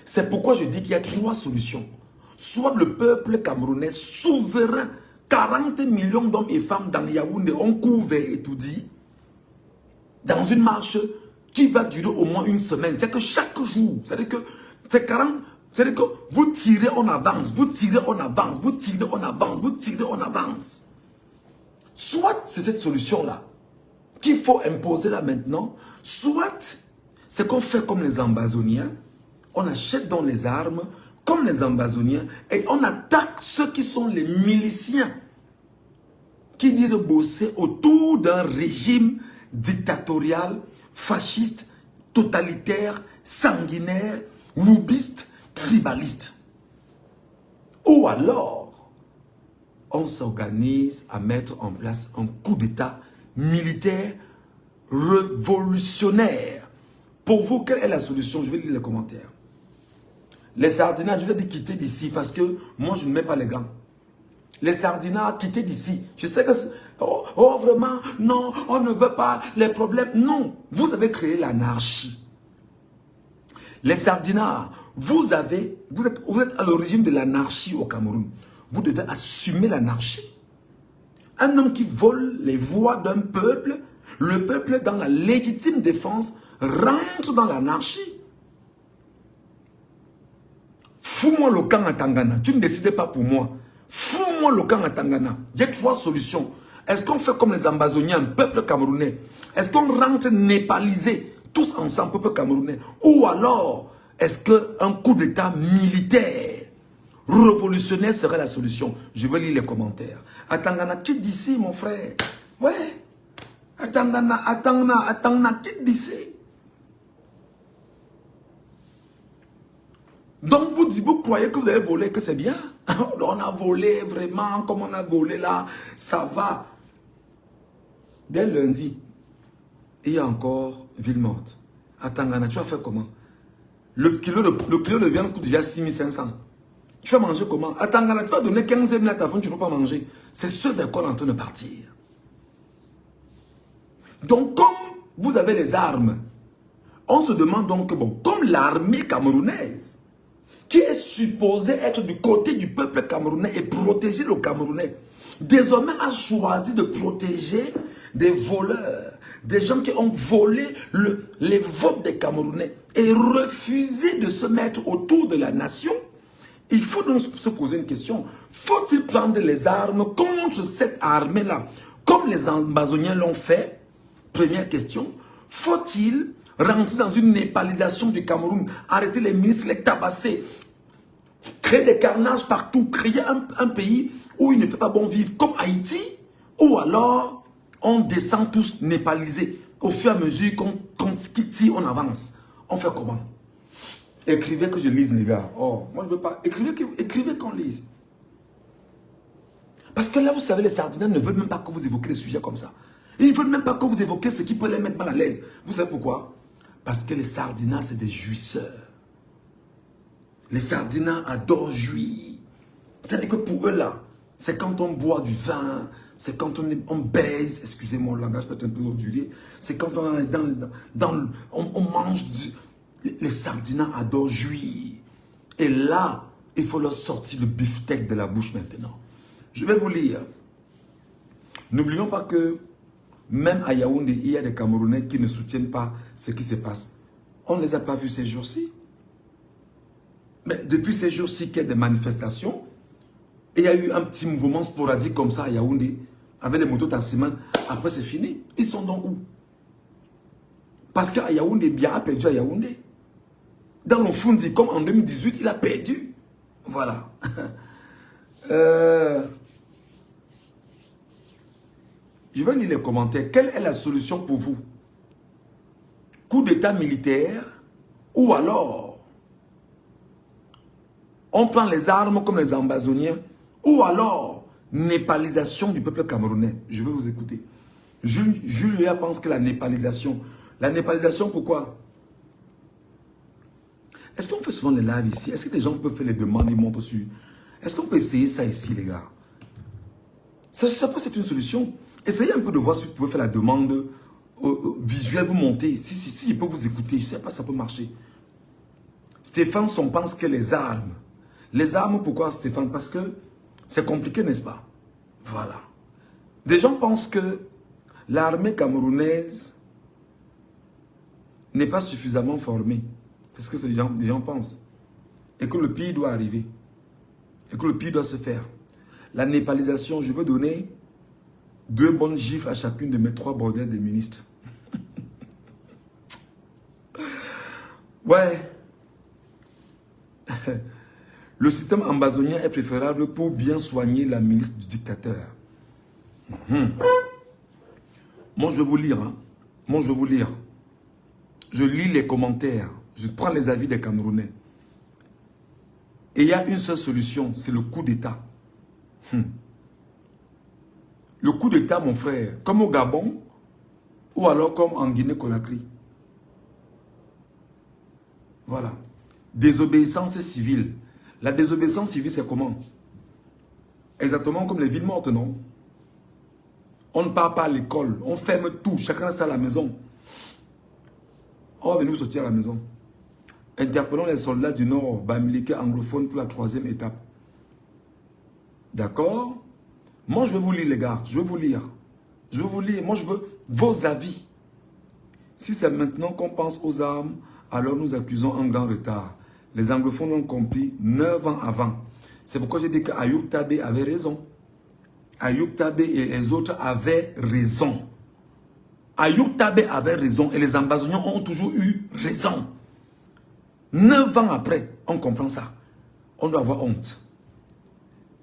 C'est pourquoi je dis qu'il y a 3 solutions. Soit le peuple camerounais souverain, 40 millions d'hommes et femmes dans Yaoundé ont couvert et tout dit, dans une marche qui va durer au moins une semaine. C'est que chaque jour, c'est-à-dire que c'est 40, c'est-à-dire que vous tirez, on avance, vous tirez, on avance, vous tirez, on avance, vous tirez, on avance. Soit c'est cette solution-là qu'il faut imposer là maintenant, soit c'est qu'on fait comme les Ambazoniens, on achète donc les armes comme les Ambazoniens et on attaque ceux qui sont les miliciens qui disent bosser autour d'un régime dictatorial, fasciste, totalitaire, sanguinaire, woubiste, tribaliste. Ou alors, on s'organise à mettre en place un coup d'État militaire révolutionnaire. Pour vous, quelle est la solution? Je vais lire les commentaires. Les sardinats, je vais dire quitter d'ici parce que moi, je ne mets pas les gants. Les sardinats, quittez d'ici. Je sais que... Oh, vraiment, non, on ne veut pas les problèmes. Non, vous avez créé l'anarchie. Les sardinats, vous êtes à l'origine de l'anarchie au Cameroun. Vous devez assumer l'anarchie. Un homme qui vole les voix d'un peuple, le peuple dans la légitime défense, rentre dans l'anarchie. Fous-moi le camp à Tangana. Tu ne décidais pas pour moi. Fous-moi le camp à Tangana. Il y a 3 solutions. Est-ce qu'on fait comme les Ambazoniens, peuple camerounais? Est-ce qu'on rentre népalisé, tous ensemble, peuple camerounais? Ou alors, est-ce qu'un coup d'État militaire, révolutionnaire serait la solution? Je vais lire les commentaires. À Tangana, quitte d'ici, mon frère. Ouais. À Tangana, quitte d'ici. Donc vous croyez que vous avez volé, que c'est bien? On a volé vraiment, comme on a volé là, ça va. Dès lundi, il y a encore ville morte. À Tangana, tu vas faire comment? Le kilo de viande coûte déjà 6500. Tu vas manger comment? À Tangana, tu vas donner 15 000 à ta femme, tu ne peux pas manger. C'est ce vers quoi on est en train de partir. Donc, comme vous avez les armes, on se demande donc, bon, comme l'armée camerounaise, qui est supposée être du côté du peuple camerounais et protéger le Camerounais, désormais a choisi de protéger des voleurs, des gens qui ont volé les votes des Camerounais et refusé de se mettre autour de la nation. Il faut donc se poser une question. Faut-il prendre les armes contre cette armée-là, comme les Ambazoniens l'ont fait? Première question. Faut-il rentrer dans une népalisation du Cameroun, arrêter les ministres, les tabasser, créer des carnages partout, créer un pays où il ne fait pas bon vivre, comme Haïti, ou alors on descend tous népalisés. Au fur et à mesure qu'on on avance. On fait comment? Écrivez que je lise, les gars. Oh, moi je ne veux pas. Écrivez qu'on lise. Parce que là, vous savez, les sardinats ne veulent même pas que vous évoquiez des sujets comme ça. Ils ne veulent même pas que vous évoquiez ce qui peut les mettre mal à l'aise. Vous savez pourquoi? Parce que les sardinats, c'est des jouisseurs. Les sardinats adorent jouir. C'est-à-dire que pour eux, là, c'est quand on boit du vin, c'est quand on baise, excusez-moi, le langage peut être un peu ondulé, c'est quand on est on mange les sardinats adorent jouir. Et là, il faut leur sortir le beefsteak de la bouche maintenant. Je vais vous lire. N'oublions pas que même à Yaoundé, il y a des Camerounais qui ne soutiennent pas ce qui se passe. On ne les a pas vus ces jours-ci. Mais depuis ces jours-ci qu'il y a des manifestations, et il y a eu un petit mouvement sporadique comme ça à Yaoundé, avec les motos taximan. Après, c'est fini. Ils sont dans où? Parce qu'à Yaoundé, Biya a perdu à Yaoundé. Dans le Fundi, comme en 2018, il a perdu. Voilà. Je vais lire les commentaires. Quelle est la solution pour vous? Coup d'état militaire ou alors on prend les armes comme les Ambazoniens ou alors népalisation du peuple camerounais? Je vais vous écouter. Julia pense que la népalisation, pourquoi? Est-ce qu'on fait souvent les lives ici? Est-ce que les gens peuvent faire les demandes, ils montent dessus? Est-ce qu'on peut essayer ça ici, les gars? Ça peut être une solution. Essayez un peu de voir si vous pouvez faire la demande visuelle, vous montez. Si il peut vous écouter, je ne sais pas si ça peut marcher. Stéphane Son pense que les armes, pourquoi Stéphane? Parce que c'est compliqué, n'est-ce pas? Voilà. Des gens pensent que l'armée camerounaise n'est pas suffisamment formée. C'est ce que les gens pensent. Et que le pire doit arriver. Et que le pire doit se faire. La népalisation, je veux donner 2 bonnes gifles à chacune de mes 3 bordels de ministres. Ouais. Le système ambazonien est préférable pour bien soigner la milice du dictateur. Moi, je vais vous lire. Hein. Moi, je vais vous lire. Je lis les commentaires. Je prends les avis des Camerounais. Et il y a une seule solution, c'est le coup d'État. Le coup d'État, mon frère, comme au Gabon, ou alors comme en Guinée-Conakry. Voilà. Désobéissance civile. La désobéissance civile, c'est comment? Exactement comme les villes mortes, non? On ne part pas à l'école, on ferme tout, chacun reste à la maison. On va venir vous sortir à la maison. Interpellons les soldats du Nord, bamileke anglophone pour la 3e étape. D'accord? Moi, je vais vous lire, les gars. Je vais vous lire. Je vais vous lire. Moi, je veux vos avis. Si c'est maintenant qu'on pense aux armes, alors nous accusons un grand retard. Les anglophones ont compris 9 ans avant. C'est pourquoi j'ai dit qu'Ayoub Tabé avait raison. Ayoub Tabé et les autres avaient raison. Ayoub Tabé avait raison et les Ambazoniens ont toujours eu raison. 9 ans après, on comprend ça. On doit avoir honte.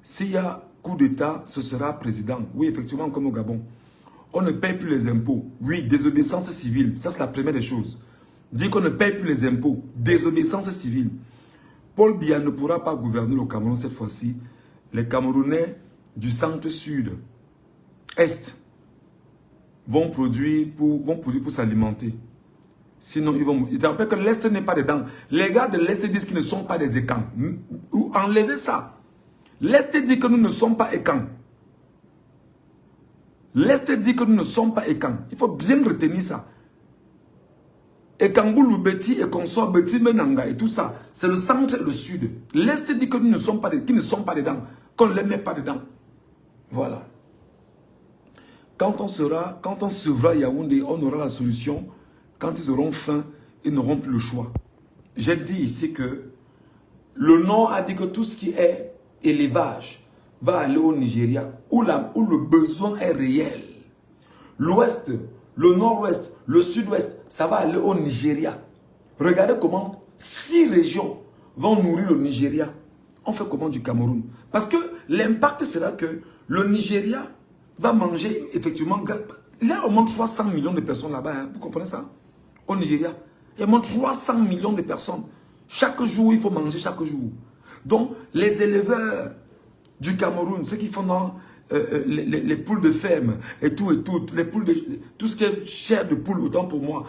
S'il y a coup d'État, ce sera président. Oui, effectivement, comme au Gabon. On ne paye plus les impôts. Oui, désobéissance civile. Ça, c'est la première des choses. Dire qu'on ne paye plus les impôts. Désobéissance civile. Paul Biya ne pourra pas gouverner le Cameroun cette fois-ci. Les Camerounais du centre-sud, est, vont produire pour s'alimenter. Sinon, ils vont mourir. Je te rappelle que l'Est n'est pas dedans. Les gars de l'Est disent qu'ils ne sont pas des écans. Enlevez ça. L'Est dit que nous ne sommes pas écans. L'Est dit que nous ne sommes pas écans. Il faut bien retenir ça. Ekangoulou, Beti, et consort, Beti, Menanga et tout ça, c'est le centre et le sud. L'Est dit que nous ne sommes pas, qu'ils ne sont pas dedans, qu'on ne les met pas dedans. Voilà. Quand on sauvera Yaoundé, on aura la solution. Quand ils auront faim, ils n'auront plus le choix. J'ai dit ici que le Nord a dit que tout ce qui est élevage va aller au Nigeria, où le besoin est réel. L'Ouest, le Nord-Ouest, le Sud-Ouest, ça va aller au Nigeria. Regardez comment 6 régions vont nourrir le Nigeria. On fait comment du Cameroun? Parce que l'impact sera que le Nigeria va manger effectivement. Il y a au moins 300 millions de personnes là-bas. Hein, vous comprenez ça? Au Nigeria. Il y a au moins 300 millions de personnes. Chaque jour, il faut manger chaque jour. Donc, les éleveurs du Cameroun, ceux qui font dans les poules de ferme et tout, les poules tout ce qui est chair de poule, autant pour moi,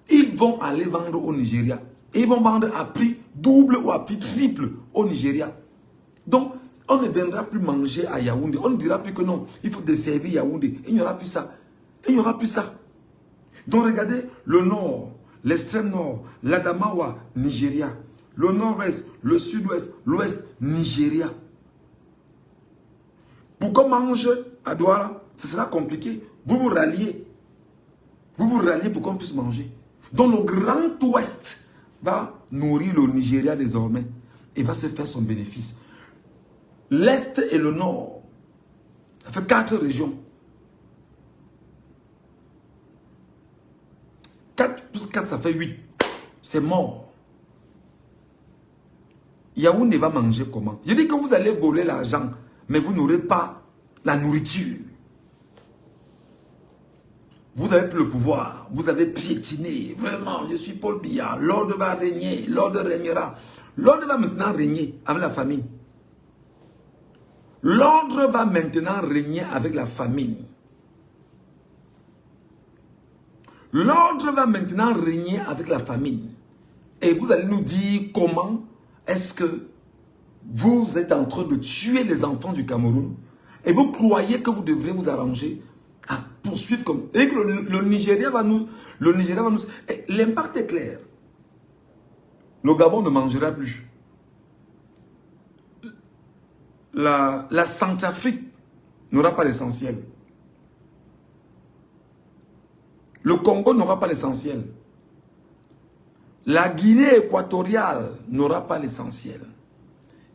ils vont aller vendre au Nigeria. Et ils vont vendre à prix double ou à prix triple au Nigeria. Donc, on ne viendra plus manger à Yaoundé. On ne dira plus que non, il faut desservir Yaoundé. Il n'y aura plus ça. Il n'y aura plus ça. Donc, regardez le nord, l'extrême nord, l'Adamawa, Nigeria. Le nord-ouest, le sud-ouest, l'ouest, Nigeria. Pour qu'on mange à Douala, ce sera compliqué. Vous vous ralliez. Vous vous ralliez pour qu'on puisse manger. Donc, le grand ouest va nourrir le Nigeria désormais et va se faire son bénéfice. L'Est et le Nord, ça fait 4 régions. 4 plus 4, ça fait 8. C'est mort. Yaoundé va manger comment? Je dis que vous allez voler l'argent, mais vous n'aurez pas la nourriture. Vous n'avez plus le pouvoir. Vous avez piétiné. Vraiment, je suis Paul Biya. L'ordre va régner. L'ordre régnera. L'ordre va maintenant régner avec la famine. L'ordre va maintenant régner avec la famine. L'ordre va maintenant régner avec la famine. Et vous allez nous dire comment est-ce que vous êtes en train de tuer les enfants du Cameroun et vous croyez que vous devrez vous arranger à poursuivre comme... Et que le Nigeria va nous... L'impact est clair. Le Gabon ne mangera plus. La Centrafrique n'aura pas l'essentiel. Le Congo n'aura pas l'essentiel. La Guinée équatoriale n'aura pas l'essentiel.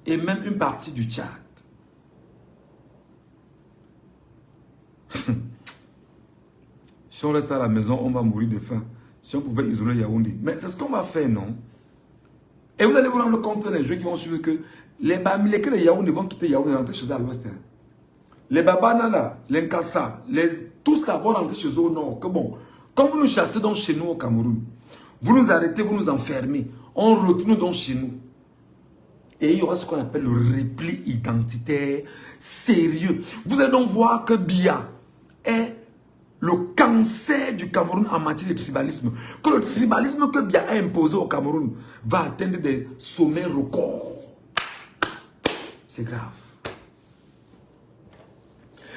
Et même une partie du Tchad. Si on reste à la maison, on va mourir de faim. Si on pouvait isoler Yaoundé. Mais c'est ce qu'on va faire, non? Et vous allez vous rendre compte, les gens qui vont suivre, que les Bamileke de Yaoundé vont quitter Yaoundé et rentrer chez eux à l'ouest. Les Babanana, les Nkassa, tous là vont rentrer chez eux au nord. Que bon, quand vous nous chassez donc chez nous au Cameroun, vous nous arrêtez, vous nous enfermez, on retourne donc chez nous. Et il y aura ce qu'on appelle le repli identitaire sérieux. Vous allez donc voir que Biya est le cancer du Cameroun en matière de tribalisme. Que le tribalisme que Biya a imposé au Cameroun va atteindre des sommets records. C'est grave.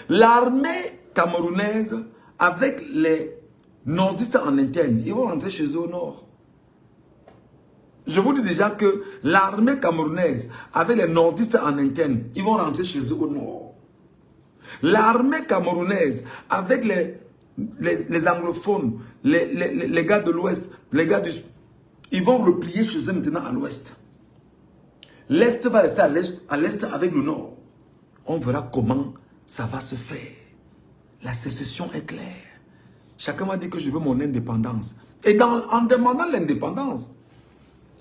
L'armée camerounaise, avec les nordistes en interne, ils vont rentrer chez eux au nord. Je vous dis déjà que l'armée camerounaise, avec les nordistes en interne, ils vont rentrer chez eux au nord. L'armée camerounaise, avec les anglophones, les gars de l'ouest, les gars du... Ils vont replier chez eux maintenant à l'ouest. L'est va rester à l'est avec le nord. On verra comment ça va se faire. La sécession est claire. Chacun m'a dit que je veux mon indépendance. Et en demandant l'indépendance,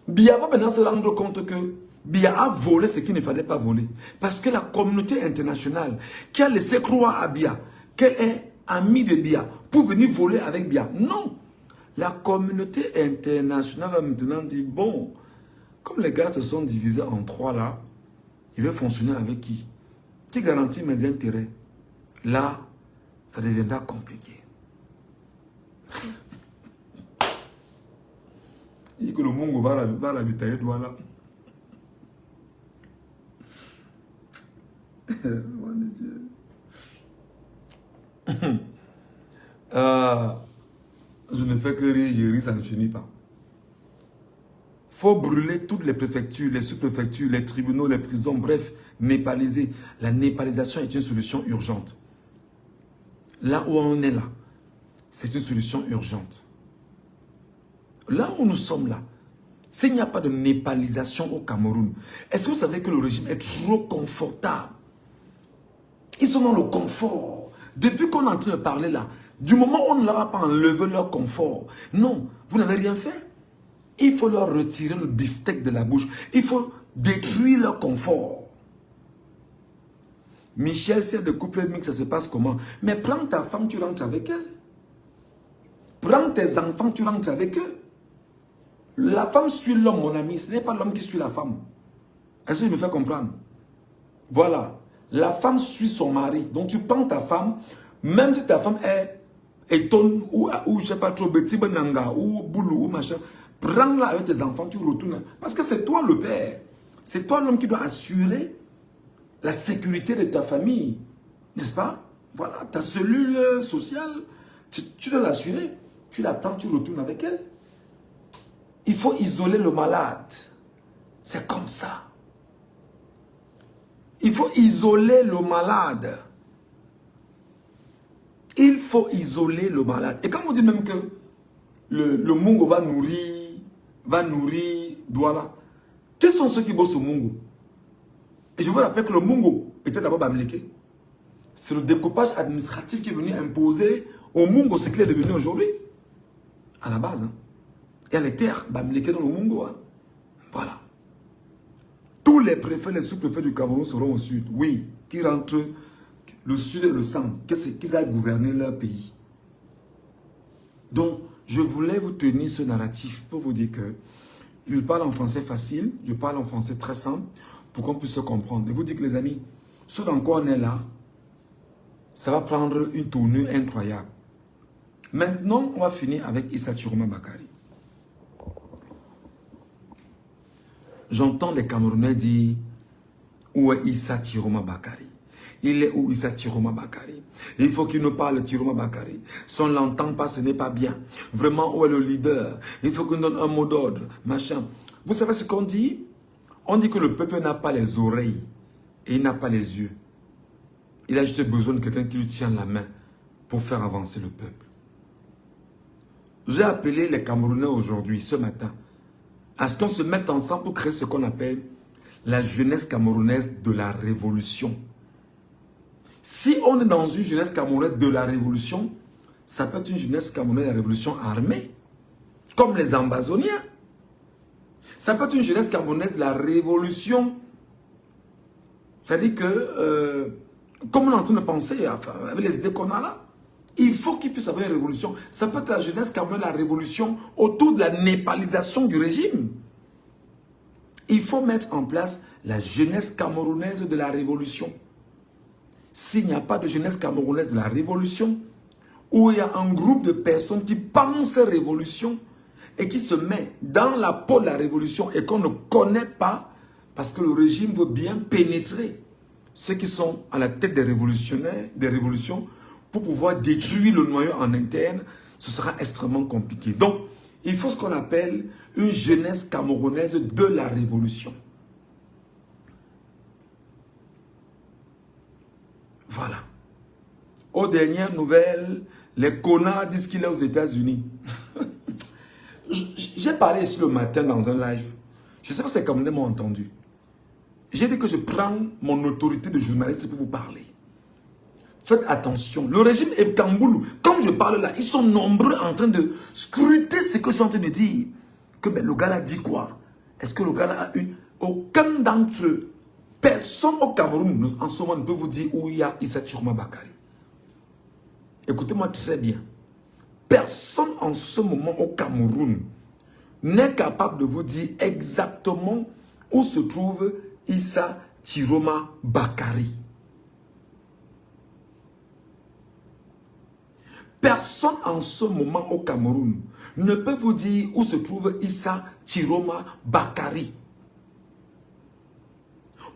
Biya va maintenant se rendre compte que Biya a volé ce qu'il ne fallait pas voler. Parce que la communauté internationale qui a laissé croire à Biya qu'elle est amie de Biya pour venir voler avec Biya. Non. La communauté internationale va maintenant dire, bon, comme les gars se sont divisés en 3 là, il va fonctionner avec qui? Qui garantit mes intérêts? Là, ça deviendra compliqué. Il dit que le Mungo va ravitailler Douala. Je ne fais que rire, je ris, ça ne finit pas. Faut brûler toutes les préfectures, les sous-préfectures, les tribunaux, les prisons, bref, népaliser. La népalisation est une solution urgente. Là où on est là, c'est une solution urgente. Là où nous sommes là, s'il n'y a pas de népalisation au Cameroun, est-ce que vous savez que le régime est trop confortable? Ils sont dans le confort. Depuis qu'on est en train de parler là, du moment où on ne leur a pas enlevé leur confort, non, vous n'avez rien fait. Il faut leur retirer le beefsteak de la bouche. Il faut détruire leur confort. Michel, c'est de couple mixte, ça se passe comment? Mais prends ta femme, tu rentres avec elle. Prends tes enfants, tu rentres avec eux. La femme suit l'homme, mon ami. Ce n'est pas l'homme qui suit la femme. Est-ce que je me fais comprendre? Voilà. La femme suit son mari. Donc tu prends ta femme, même si ta femme est étonne ou je ne sais pas trop, petit benanga ou boulou ou machin, prends-la avec tes enfants, tu retournes. Parce que c'est toi le père. C'est toi l'homme qui doit assurer la sécurité de ta famille. N'est-ce pas? Voilà, ta cellule sociale, tu dois l'assurer. Tu la prends, tu retournes avec elle. Il faut isoler le malade. C'est comme ça. Il faut isoler le malade. Il faut isoler le malade. Et quand on dit même que le Mungo va nourrir Douala, quels sont ceux qui bossent au Mungo? Et je vous rappelle que le Mungo était d'abord Bamileke. C'est le découpage administratif qui est venu imposer au Mungo ce qu'il est devenu aujourd'hui. À la base. Hein. Il y a les terres Bamileke dans le Mungo. Hein. Voilà. Tous les préfets, les sous-préfets du Cameroun seront au sud. Oui, qui rentrent le sud et le centre. Qu'ils aillent gouverner leur pays. Donc, je voulais vous tenir ce narratif pour vous dire que je parle en français facile, je parle en français très simple, pour qu'on puisse se comprendre. Et vous dire que les amis, ce dans quoi on est là, ça va prendre une tournure incroyable. Maintenant, on va finir avec Issa Chiroma Bakari. J'entends des Camerounais dire, où est Issa Chiroma Bakari? Il est où Issa Chiroma Bakari? Il faut qu'il nous parle Chiroma Bakari. Si on ne l'entend pas, ce n'est pas bien. Vraiment, où est le leader? Il faut qu'il nous donne un mot d'ordre, machin. Vous savez ce qu'on dit? On dit que le peuple n'a pas les oreilles et il n'a pas les yeux. Il a juste besoin de quelqu'un qui lui tient la main pour faire avancer le peuple. J'ai appelé les Camerounais aujourd'hui, ce matin, à ce qu'on se mette ensemble pour créer ce qu'on appelle la jeunesse camerounaise de la révolution. Si on est dans une jeunesse camerounaise de la révolution, ça peut être une jeunesse camerounaise de la révolution armée, comme les Ambazoniens. Ça peut être une jeunesse camerounaise de la révolution. C'est-à-dire que, comme on est en train de penser, enfin, avec les idées qu'on a là, il faut qu'il puisse avoir une révolution. Ça peut être la jeunesse camerounaise de la révolution autour de la népalisation du régime. Il faut mettre en place la jeunesse camerounaise de la révolution. S'il n'y a pas de jeunesse camerounaise de la révolution, où il y a un groupe de personnes qui pensent révolution et qui se met dans la peau de la révolution et qu'on ne connaît pas, parce que le régime veut bien pénétrer ceux qui sont à la tête des révolutionnaires, des révolutions, pour pouvoir détruire le noyau en interne, ce sera extrêmement compliqué. Donc, il faut ce qu'on appelle une jeunesse camerounaise de la révolution. Voilà. Aux dernières nouvelles, les connards disent qu'il est aux États-Unis. J'ai parlé ici le matin dans un live. Je ne sais pas si les Camerounais m'ont entendu. J'ai dit que je prends mon autorité de journaliste pour vous parler. Faites attention. Le régime est Kamboulou. Comme je parle là, ils sont nombreux en train de scruter ce que je suis en train de dire. Que ben, le gars là dit quoi? Est-ce que le gars là a une... Aucun d'entre eux, personne au Cameroun en ce moment ne peut vous dire où il y a Issa Chiroma Bakari. Écoutez-moi très bien. Personne en ce moment au Cameroun n'est capable de vous dire exactement où se trouve Issa Chiroma Bakari. Personne en ce moment au Cameroun ne peut vous dire où se trouve Issa Chiroma Bakari.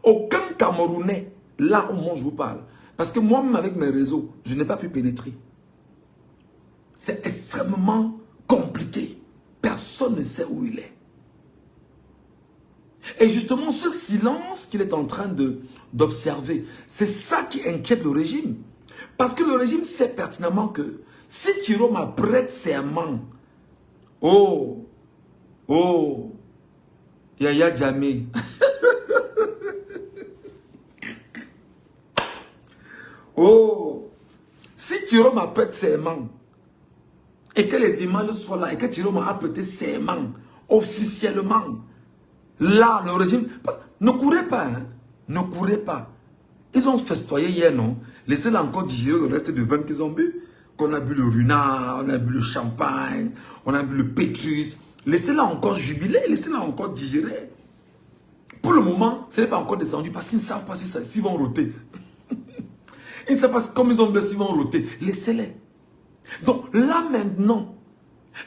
Aucun Camerounais, là au moment où je vous parle, parce que moi-même avec mes réseaux, je n'ai pas pu pénétrer. C'est extrêmement compliqué. Personne ne sait où il est. Et justement, ce silence qu'il est en train d'observer, c'est ça qui inquiète le régime. Parce que le régime sait pertinemment que si Chiroma prête serment, oh, Yaya Jammeh, oh, si Chiroma prête serment, et que les images soient là, et que Chiroma a prêté serment, officiellement, là, le régime, ne courez pas, hein, ne courez pas. Ils ont festoyé hier, non? Laissez-les encore digérer le reste de vin qu'ils ont bu. Qu'on a bu le runard, on a bu le champagne, on a bu le pétrus. Laissez-les encore jubiler, laissez-les encore digérer. Pour le moment, ce n'est pas encore descendu parce qu'ils ne savent pas s'ils vont roter. Ils ne savent pas comme ils ont blessé, s'ils vont roter. Laissez-les. Donc là maintenant,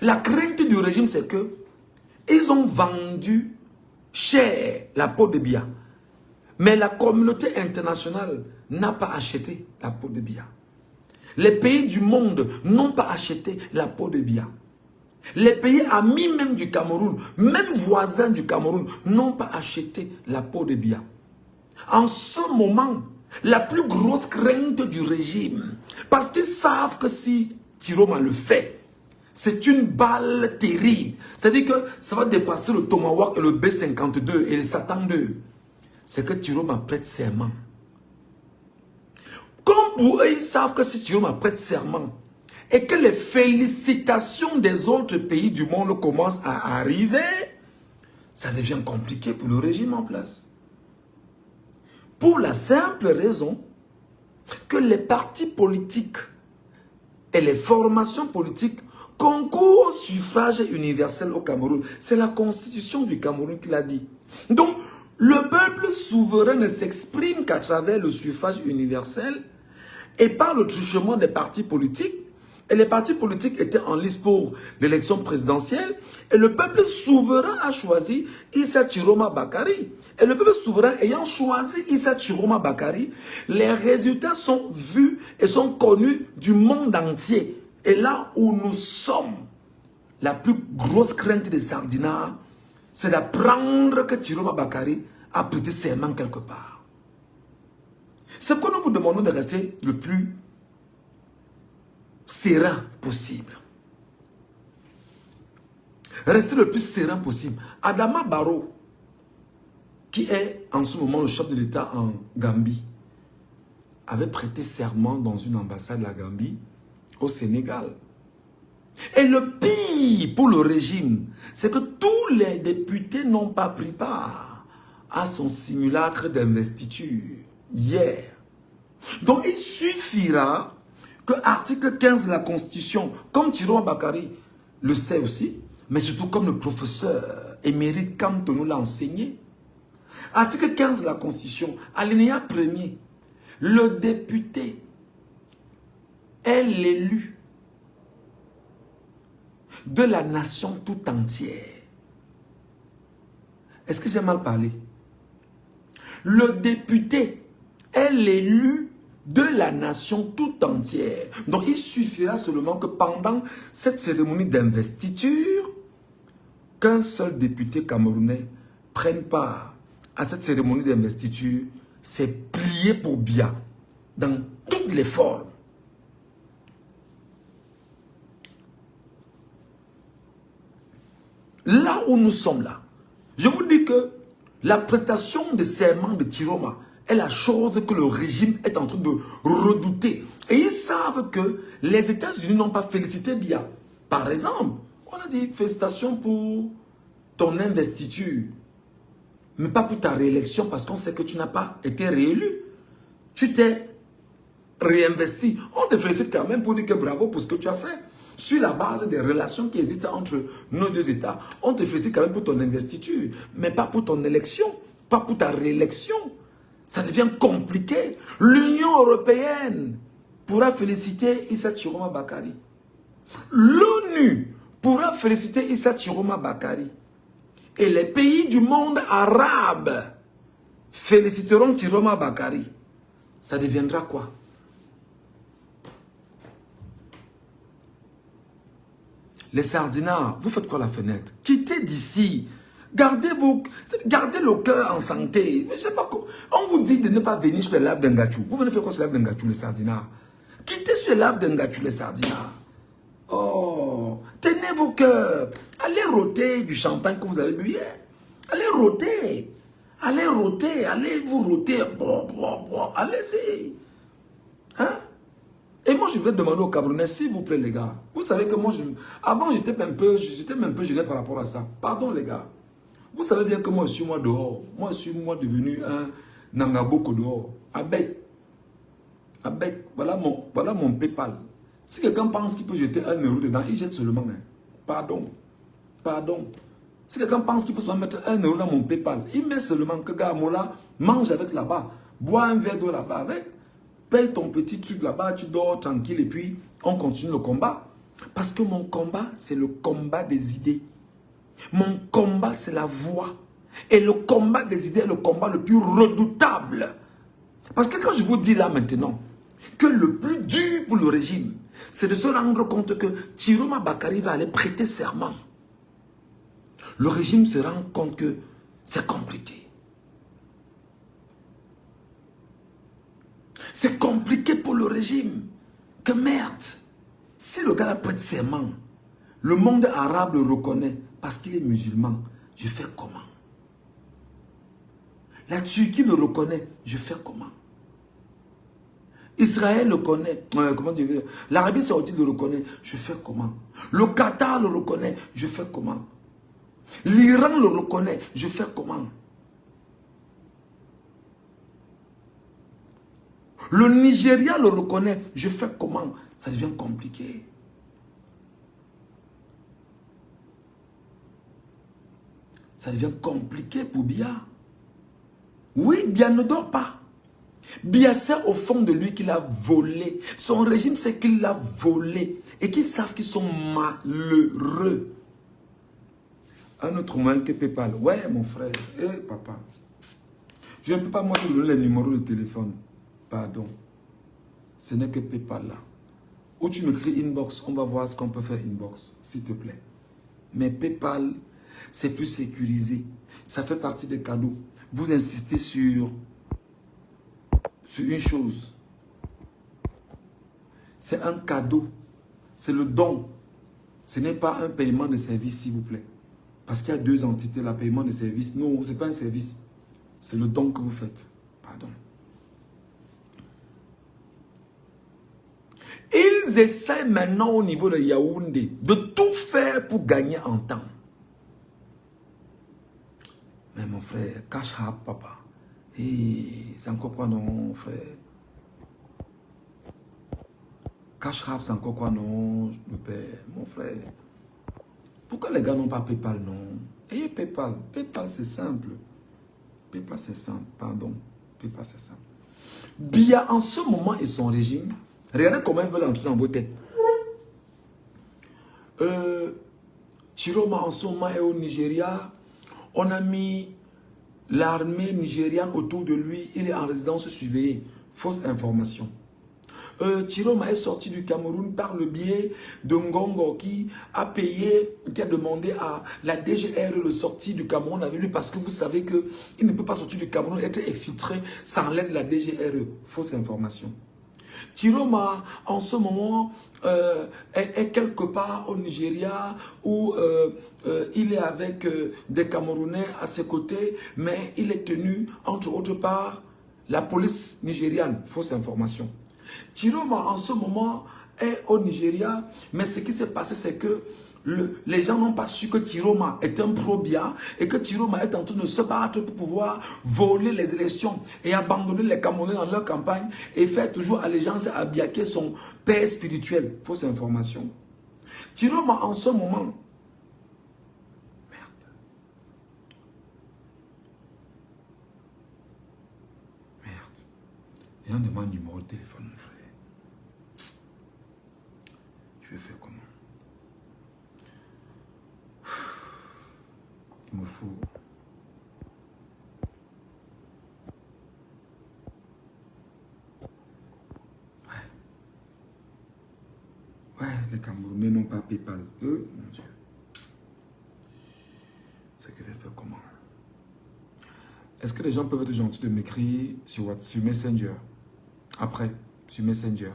la crainte du régime, c'est que ils ont vendu cher la peau de Biya. Mais la communauté internationale n'a pas acheté la peau de Biya. Les pays du monde n'ont pas acheté la peau de Biya. Les pays amis même du Cameroun, même voisins du Cameroun, n'ont pas acheté la peau de Biya. En ce moment, la plus grosse crainte du régime, parce qu'ils savent que si Chiroma le fait, c'est une balle terrible. C'est-à-dire que ça va dépasser le Tomahawk et le B-52 et le Satan 2. C'est que Chiroma prête serment. Comme pour eux, ils savent que si Chiroma prête serment et que les félicitations des autres pays du monde commencent à arriver, ça devient compliqué pour le régime en place. Pour la simple raison que les partis politiques et les formations politiques concourent au suffrage universel au Cameroun. C'est la constitution du Cameroun qui l'a dit. Donc, le peuple souverain ne s'exprime qu'à travers le suffrage universel et par le truchement des partis politiques. Et les partis politiques étaient en lice pour l'élection présidentielle. Et le peuple souverain a choisi Issa Chiroma Bakari. Et le peuple souverain ayant choisi Issa Chiroma Bakari, les résultats sont vus et sont connus du monde entier. Et là où nous sommes, la plus grosse crainte des Sardinards, c'est d'apprendre que Chiroma Bakari a prêté serment quelque part. C'est pourquoi nous vous demandons de rester le plus serein possible. Restez le plus serein possible. Adama Barrow, qui est en ce moment le chef de l'État en Gambie, avait prêté serment dans une ambassade de la Gambie au Sénégal. Et le pire pour le régime, c'est que tous les députés n'ont pas pris part à son simulacre d'investiture hier. Donc il suffira que l'article 15 de la Constitution, comme Chiroma Bakari le sait aussi, mais surtout comme le professeur émérite Kamto nous l'a enseigné, article 15 de la Constitution, alinéa 1er, le député est l'élu de la nation tout entière. Est-ce que j'ai mal parlé? Le député est l'élu de la nation tout entière. Donc il suffira seulement que pendant cette cérémonie d'investiture, qu'un seul député camerounais prenne part à cette cérémonie d'investiture, c'est plié pour Biya dans toutes les formes. Là où nous sommes là, je vous dis que la prestation de serment de Chiroma est la chose que le régime est en train de redouter. Et ils savent que les États-Unis n'ont pas félicité Biya. Par exemple, on a dit félicitations pour ton investiture, mais pas pour ta réélection parce qu'on sait que tu n'as pas été réélu. Tu t'es réinvesti. On te félicite quand même pour dire que bravo pour ce que tu as fait. Sur la base des relations qui existent entre nos deux États, on te félicite quand même pour ton investiture, mais pas pour ton élection, pas pour ta réélection. Ça devient compliqué. L'Union européenne pourra féliciter Issa Chiroma Bakari. L'ONU pourra féliciter Issa Chiroma Bakari. Et les pays du monde arabe féliciteront Chiroma Bakari. Ça deviendra quoi? Les sardinards, vous faites quoi à la fenêtre? Quittez d'ici. Gardez le cœur en santé. Je sais pas quoi. On vous dit de ne pas venir sur les laves d'Engachou. Vous venez faire quoi sur les laves d'Engachou, les sardinards? Quittez sur les laves d'Engachou, les sardinards. Oh, tenez vos cœurs. Allez rôter du champagne que vous avez bu hier. Allez rôter. Allez rôter. Allez vous rôter. Allez-y. Hein? Et moi, je vais demander aux Camerounais, s'il vous plaît, les gars. Vous savez que moi, avant, j'étais même un peu gêné par rapport à ça. Pardon, les gars. Vous savez bien que moi, je suis moi dehors. Moi, je suis moi devenu un Nangaboko dehors. Avec. Voilà mon PayPal. Si quelqu'un pense qu'il peut jeter 1 euro dedans, il jette seulement. Hein. Pardon. Si quelqu'un pense qu'il peut seulement mettre 1 euro dans mon PayPal, il met seulement que gars, Mola, mange avec là-bas. Bois un verre d'eau là-bas avec. Paye ton petit truc là-bas, tu dors tranquille et puis on continue le combat. Parce que mon combat, c'est le combat des idées. Mon combat, c'est la voix. Et le combat des idées est le combat le plus redoutable. Parce que quand je vous dis là maintenant, que le plus dur pour le régime, c'est de se rendre compte que Chiroma Bakari va aller prêter serment. Le régime se rend compte que c'est compliqué. C'est compliqué pour le régime. Que merde. Si le gars prête serment, le monde arabe le reconnaît parce qu'il est musulman. Je fais comment? La Turquie le reconnaît. Je fais comment? Israël le connaît. Comment dire? L'Arabie Saoudite le reconnaît. Je fais comment? Le Qatar le reconnaît. Je fais comment? L'Iran le reconnaît. Je fais comment? Le Nigeria le reconnaît. Je fais comment? Ça devient compliqué. Ça devient compliqué pour Biya. Oui, Biya ne dort pas. Biya sait au fond de lui qu'il a volé. Son régime sait qu'il l'a volé. Et qu'ils savent qu'ils sont malheureux. Un autre moyen que PayPal. Ouais, mon frère. Papa. Je ne peux pas moi te donner les numéros de téléphone. Pardon. Ce n'est que PayPal là. Ou tu m'écris inbox, on va voir ce qu'on peut faire inbox, s'il te plaît. Mais PayPal, c'est plus sécurisé. Ça fait partie des cadeaux. Vous insistez sur une chose. C'est un cadeau. C'est le don. Ce n'est pas un paiement de service, s'il vous plaît. Parce qu'il y a deux entités, le paiement de service. Non, ce n'est pas un service. C'est le don que vous faites. Pardon. Ils essaient maintenant au niveau de Yaoundé de tout faire pour gagner en temps. Mais mon frère, cash up, papa. C'est encore quoi non, frère? Cash up, c'est encore quoi non, le père, mon frère? Pourquoi les gars n'ont pas PayPal, non? Ayez PayPal. PayPal, c'est simple. PayPal, c'est simple, pardon. PayPal, c'est simple. Biya, en ce moment, et son régime, regardez comment ils veulent entrer dans vos têtes. Chiroma, en ce moment, est au Nigeria. On a mis l'armée nigériane autour de lui. Il est en résidence surveillée. Fausse information. Chiroma est sorti du Cameroun par le biais de Ngongo qui a payé, qui a demandé à la DGR de sortir du Cameroun avec lui parce que vous savez qu'il ne peut pas sortir du Cameroun et être exfiltré sans l'aide de la DGR. Fausse information. Chiroma, en ce moment, est quelque part au Nigeria où il est avec des Camerounais à ses côtés, mais il est tenu, entre autres, par la police nigériane. Fausse information. Chiroma, en ce moment, est au Nigeria, mais ce qui s'est passé, c'est que les gens n'ont pas su que Chiroma est un pro-Biya et que Chiroma est en train de se battre pour pouvoir voler les élections et abandonner les Camerounais dans leur campagne et faire toujours allégeance à Biya qui est son père spirituel. Fausse information. Chiroma, en ce moment, il y a un numéro de téléphone, mon frère. Je vais faire comment? me fous. Ouais, les Camerounais n'ont pas PayPal. Eux, mon Dieu. C'est que je vais faire comment? Est-ce que les gens peuvent être gentils de m'écrire sur Messenger? Après, sur Messenger.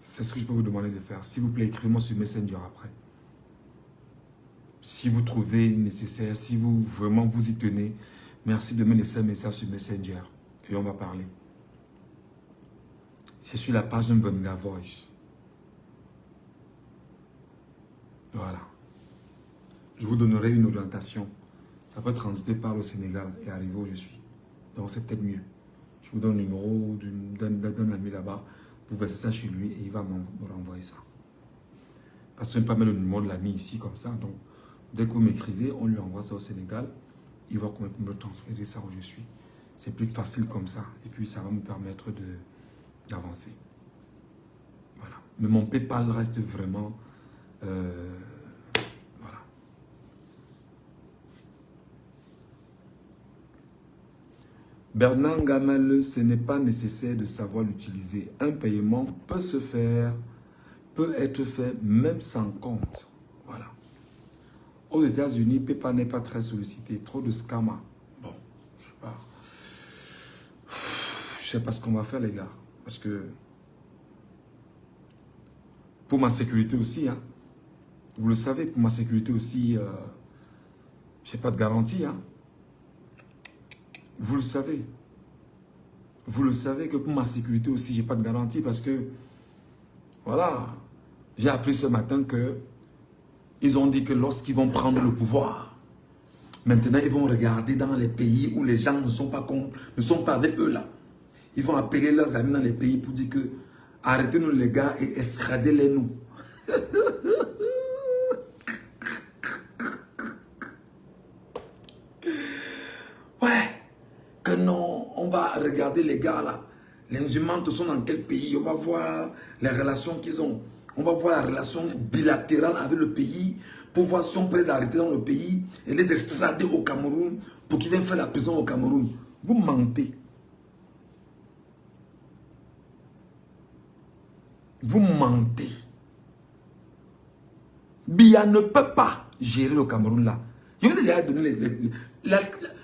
C'est ce que je peux vous demander de faire. S'il vous plaît, écrivez-moi sur Messenger après. Si vous trouvez nécessaire, si vous vraiment vous y tenez, merci de me laisser un message sur Messenger. Et on va parler. C'est sur la page de Mvenga Voice. Voilà. Je vous donnerai une orientation. Ça peut transiter par le Sénégal et arriver où je suis. Donc c'est peut-être mieux. Je vous donne le numéro d'un ami là-bas. Vous versez ça chez lui et il va me renvoyer ça. Parce que je ne peux pas mettre le numéro de l'ami ici comme ça. Donc dès que vous m'écrivez, on lui envoie ça au Sénégal. Il va quand même me transférer ça où je suis. C'est plus facile comme ça. Et puis ça va me permettre d'avancer. Voilà. Mais mon PayPal reste vraiment... voilà. Bernard Gamal, ce n'est pas nécessaire de savoir l'utiliser. Un paiement peut se faire, peut être fait même sans compte. Voilà. Aux États-Unis, PayPal n'est pas très sollicité. Trop de scammers. Bon, je sais pas. Je sais pas ce qu'on va faire, les gars. Parce que pour ma sécurité aussi, hein, vous le savez, pour ma sécurité aussi, je n'ai pas de garantie. Hein. Vous le savez. Vous le savez que pour ma sécurité aussi, je n'ai pas de garantie parce que, voilà, j'ai appris ce matin que ils ont dit que lorsqu'ils vont prendre le pouvoir, maintenant ils vont regarder dans les pays où les gens ne sont pas avec eux là. Ils vont appeler leurs amis dans les pays pour dire que arrêtez-nous les gars et extradez-les nous. Que non, on va regarder les gars là. Les humains sont dans quel pays? On va voir les relations qu'ils ont. On va voir la relation bilatérale avec le pays pour voir si on peut les arrêter dans le pays et les extrader au Cameroun pour qu'ils viennent faire la prison au Cameroun. Vous mentez. Vous mentez. Biya ne peut pas gérer le Cameroun là. Je vais déjà donner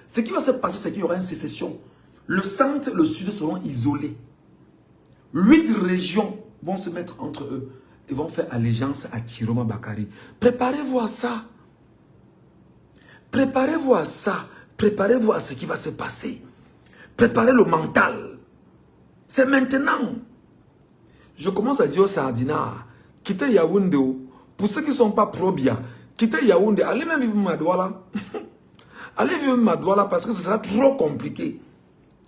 ce qui va se passer, c'est qu'il y aura une sécession. Le centre et le sud seront isolés. 8 régions vont se mettre entre eux. Ils vont faire allégeance à Chiroma Bakari. Préparez-vous à ça. Préparez-vous à ça. Préparez-vous à ce qui va se passer. Préparez le mental. C'est maintenant. Je commence à dire au Sardina, quittez Yaoundé. Pour ceux qui ne sont pas pro-Biya, quittez Yaoundé. Allez même vivre Madouala. Allez vivre Madouala parce que ce sera trop compliqué.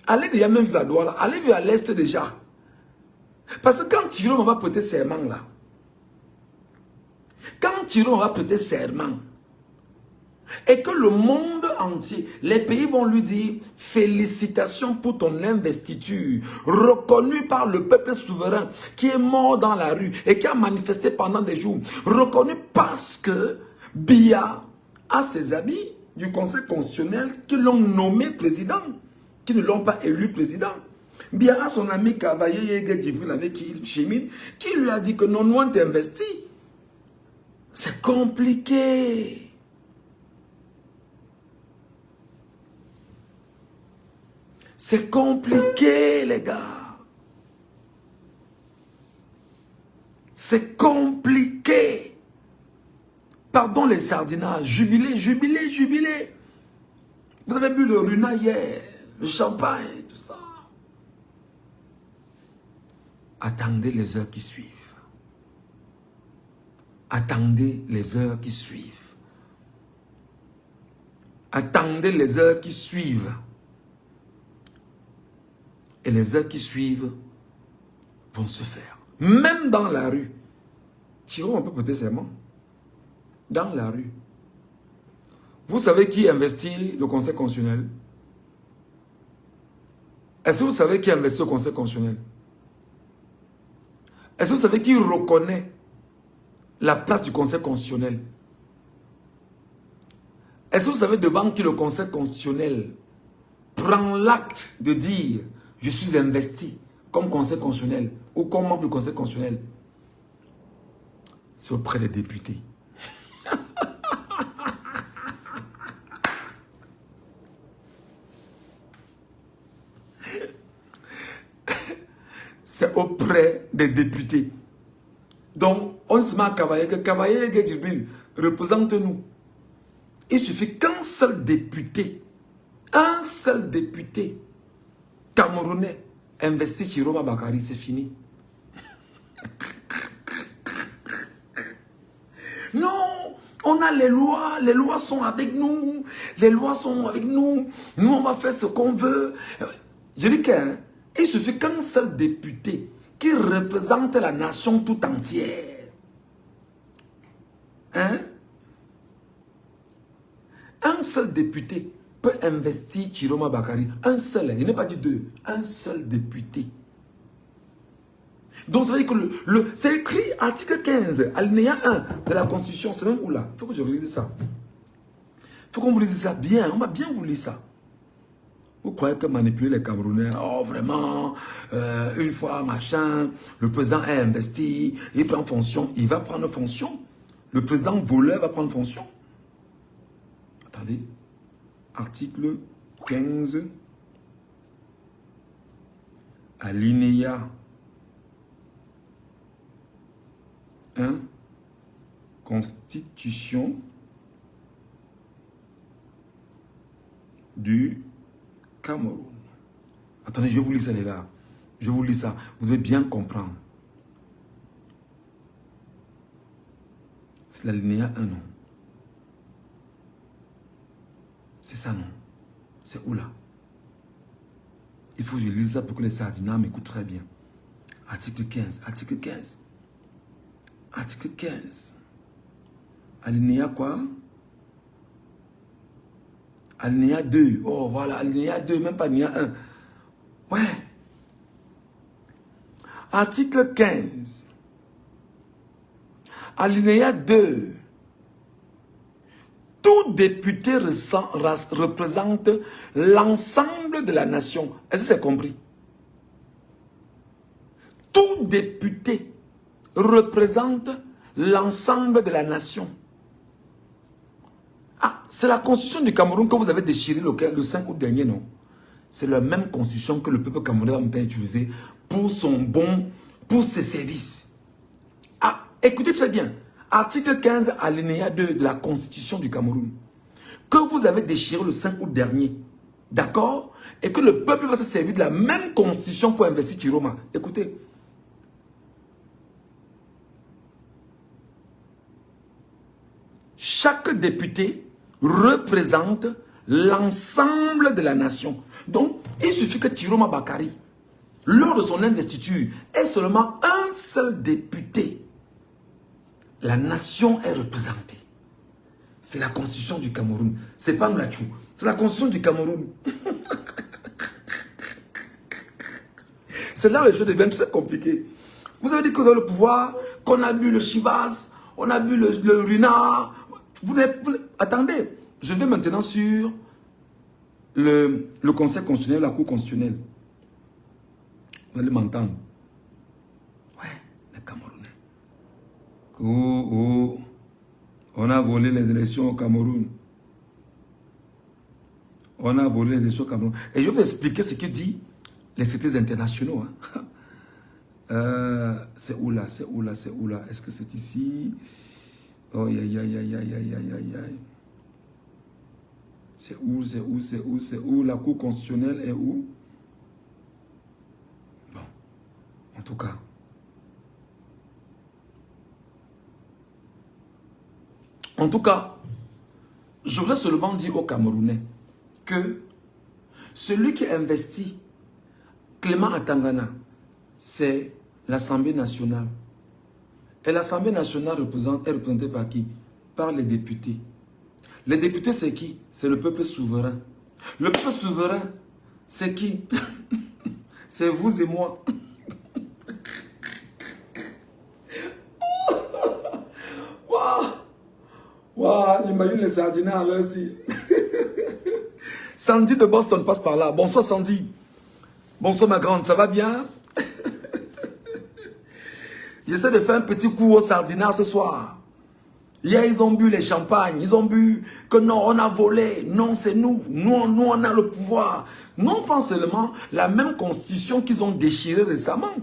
Allez déjà même vivre à Douala. Allez vivre à l'est déjà. Parce que quand Chiroma va prêter serment là, quand Chiroma va prêter serment, et que le monde entier, les pays vont lui dire félicitations pour ton investiture, reconnue par le peuple souverain qui est mort dans la rue et qui a manifesté pendant des jours, reconnu parce que Biya a ses amis du Conseil constitutionnel qui l'ont nommé président, qui ne l'ont pas élu président. Biya a son ami Kavaye Yege Djibril avec qui il chemine, qui lui a dit que non, on t'investit. C'est compliqué. C'est compliqué, les gars. C'est compliqué. Pardon les sardinages. Jubilé, jubilé, jubilé. Vous avez bu le runa hier, le champagne, tout ça. Attendez les heures qui suivent. Attendez les heures qui suivent. Attendez les heures qui suivent. Et les heures qui suivent vont se faire. Même dans la rue. Chiroma, on peut prêter serment. Dans la rue. Vous savez qui investit le Conseil constitutionnel? Est-ce que vous savez qui investit le Conseil constitutionnel? Est-ce que vous savez qui reconnaît la place du Conseil constitutionnel? Est-ce que vous savez devant qui le Conseil constitutionnel prend l'acte de dire je suis investi comme Conseil constitutionnel ou comme membre du Conseil constitutionnel? C'est auprès des députés. C'est auprès des députés. Donc, on se met à Cavaillé, que Cavaillé et Djibril, représente-nous. Il suffit qu'un seul député camerounais investit Chiroma Bakari, c'est fini. Non, on a les lois sont avec nous, nous on va faire ce qu'on veut. Je dis qu'il suffit qu'un seul député qui représente la nation tout entière, hein? Un seul député peut investir Chiroma Bakari, un seul, il n'est pas dit deux, un seul député. Donc ça veut dire que c'est écrit article 15, alinéa 1 de la Constitution, c'est même où là? Il faut que je relise ça. Il faut qu'on vous lise ça bien, on va bien vous lire ça. Vous croyez que manipuler les Camerounais, oh vraiment, une fois machin, le président est investi, il prend fonction, il va prendre fonction. Le président voleur va prendre fonction. Attendez, article 15, alinéa 1, Constitution du Cameroun. Attendez, je vais vous lire ça les gars. Je vous lis ça. Vous devez bien comprendre. C'est l'alinéa 1, non? C'est ça, non? C'est où là? Il faut que je lise ça pour que les sardinats m'écoutent très bien. Article 15. Article 15. Article 15. Alinéa quoi? Alinéa 2. Oh, voilà, alinéa 2, même pas alinéa 1. Ouais. Article 15. Alinéa 2. Tout député représente l'ensemble de la nation. Est-ce que c'est compris? Tout député représente l'ensemble de la nation. Ah, c'est la constitution du Cameroun que vous avez déchirée le 5 août dernier, non? C'est la même constitution que le peuple camerounais va maintenant utiliser pour pour ses services. Ah, écoutez très bien. Article 15, alinéa 2 de la constitution du Cameroun, que vous avez déchiré le 5 août dernier, d'accord? Et que le peuple va se servir de la même constitution pour investir Chiroma. Écoutez. Chaque député représente l'ensemble de la nation. Donc, il suffit que Chiroma Bakari, lors de son investiture, ait seulement un seul député. La nation est représentée. C'est la constitution du Cameroun. C'est pas Ngachou. C'est la constitution du Cameroun. C'est là où les choses deviennent très compliquées. Vous avez dit que vous avez le pouvoir, qu'on a bu le Chivas, on a bu le Runa. Attendez, je vais maintenant sur le Conseil constitutionnel, la Cour constitutionnelle. Vous allez m'entendre. Ouais, les Camerounais. On a volé les élections au Cameroun. On a volé les élections au Cameroun. Et je vais vous expliquer ce que dit les traités internationaux. Hein. C'est où là? C'est où là? C'est où là? Est-ce que c'est ici? Oh, aïe, aïe, aïe, aïe, aïe, aïe, aïe, aïe. C'est où? C'est où? C'est où? C'est où? La Cour constitutionnelle est où? Bon, en tout cas. En tout cas, je voudrais seulement dire aux Camerounais que celui qui investit Clément Atangana, c'est l'Assemblée nationale. Et l'Assemblée nationale est représentée par qui? Par les députés. Les députés, c'est qui? C'est le peuple souverain. Le peuple souverain, c'est qui? C'est vous et moi. Waouh, j'imagine les sardinards là aussi. Sandy de Boston passe par là. Bonsoir Sandy. Bonsoir ma grande, ça va bien? J'essaie de faire un petit coup au sardinard ce soir. Hier, ils ont bu les champagnes, ils ont bu que non, on a volé, non, c'est nous, nous, on a le pouvoir. Non pas seulement la même constitution qu'ils ont déchirée récemment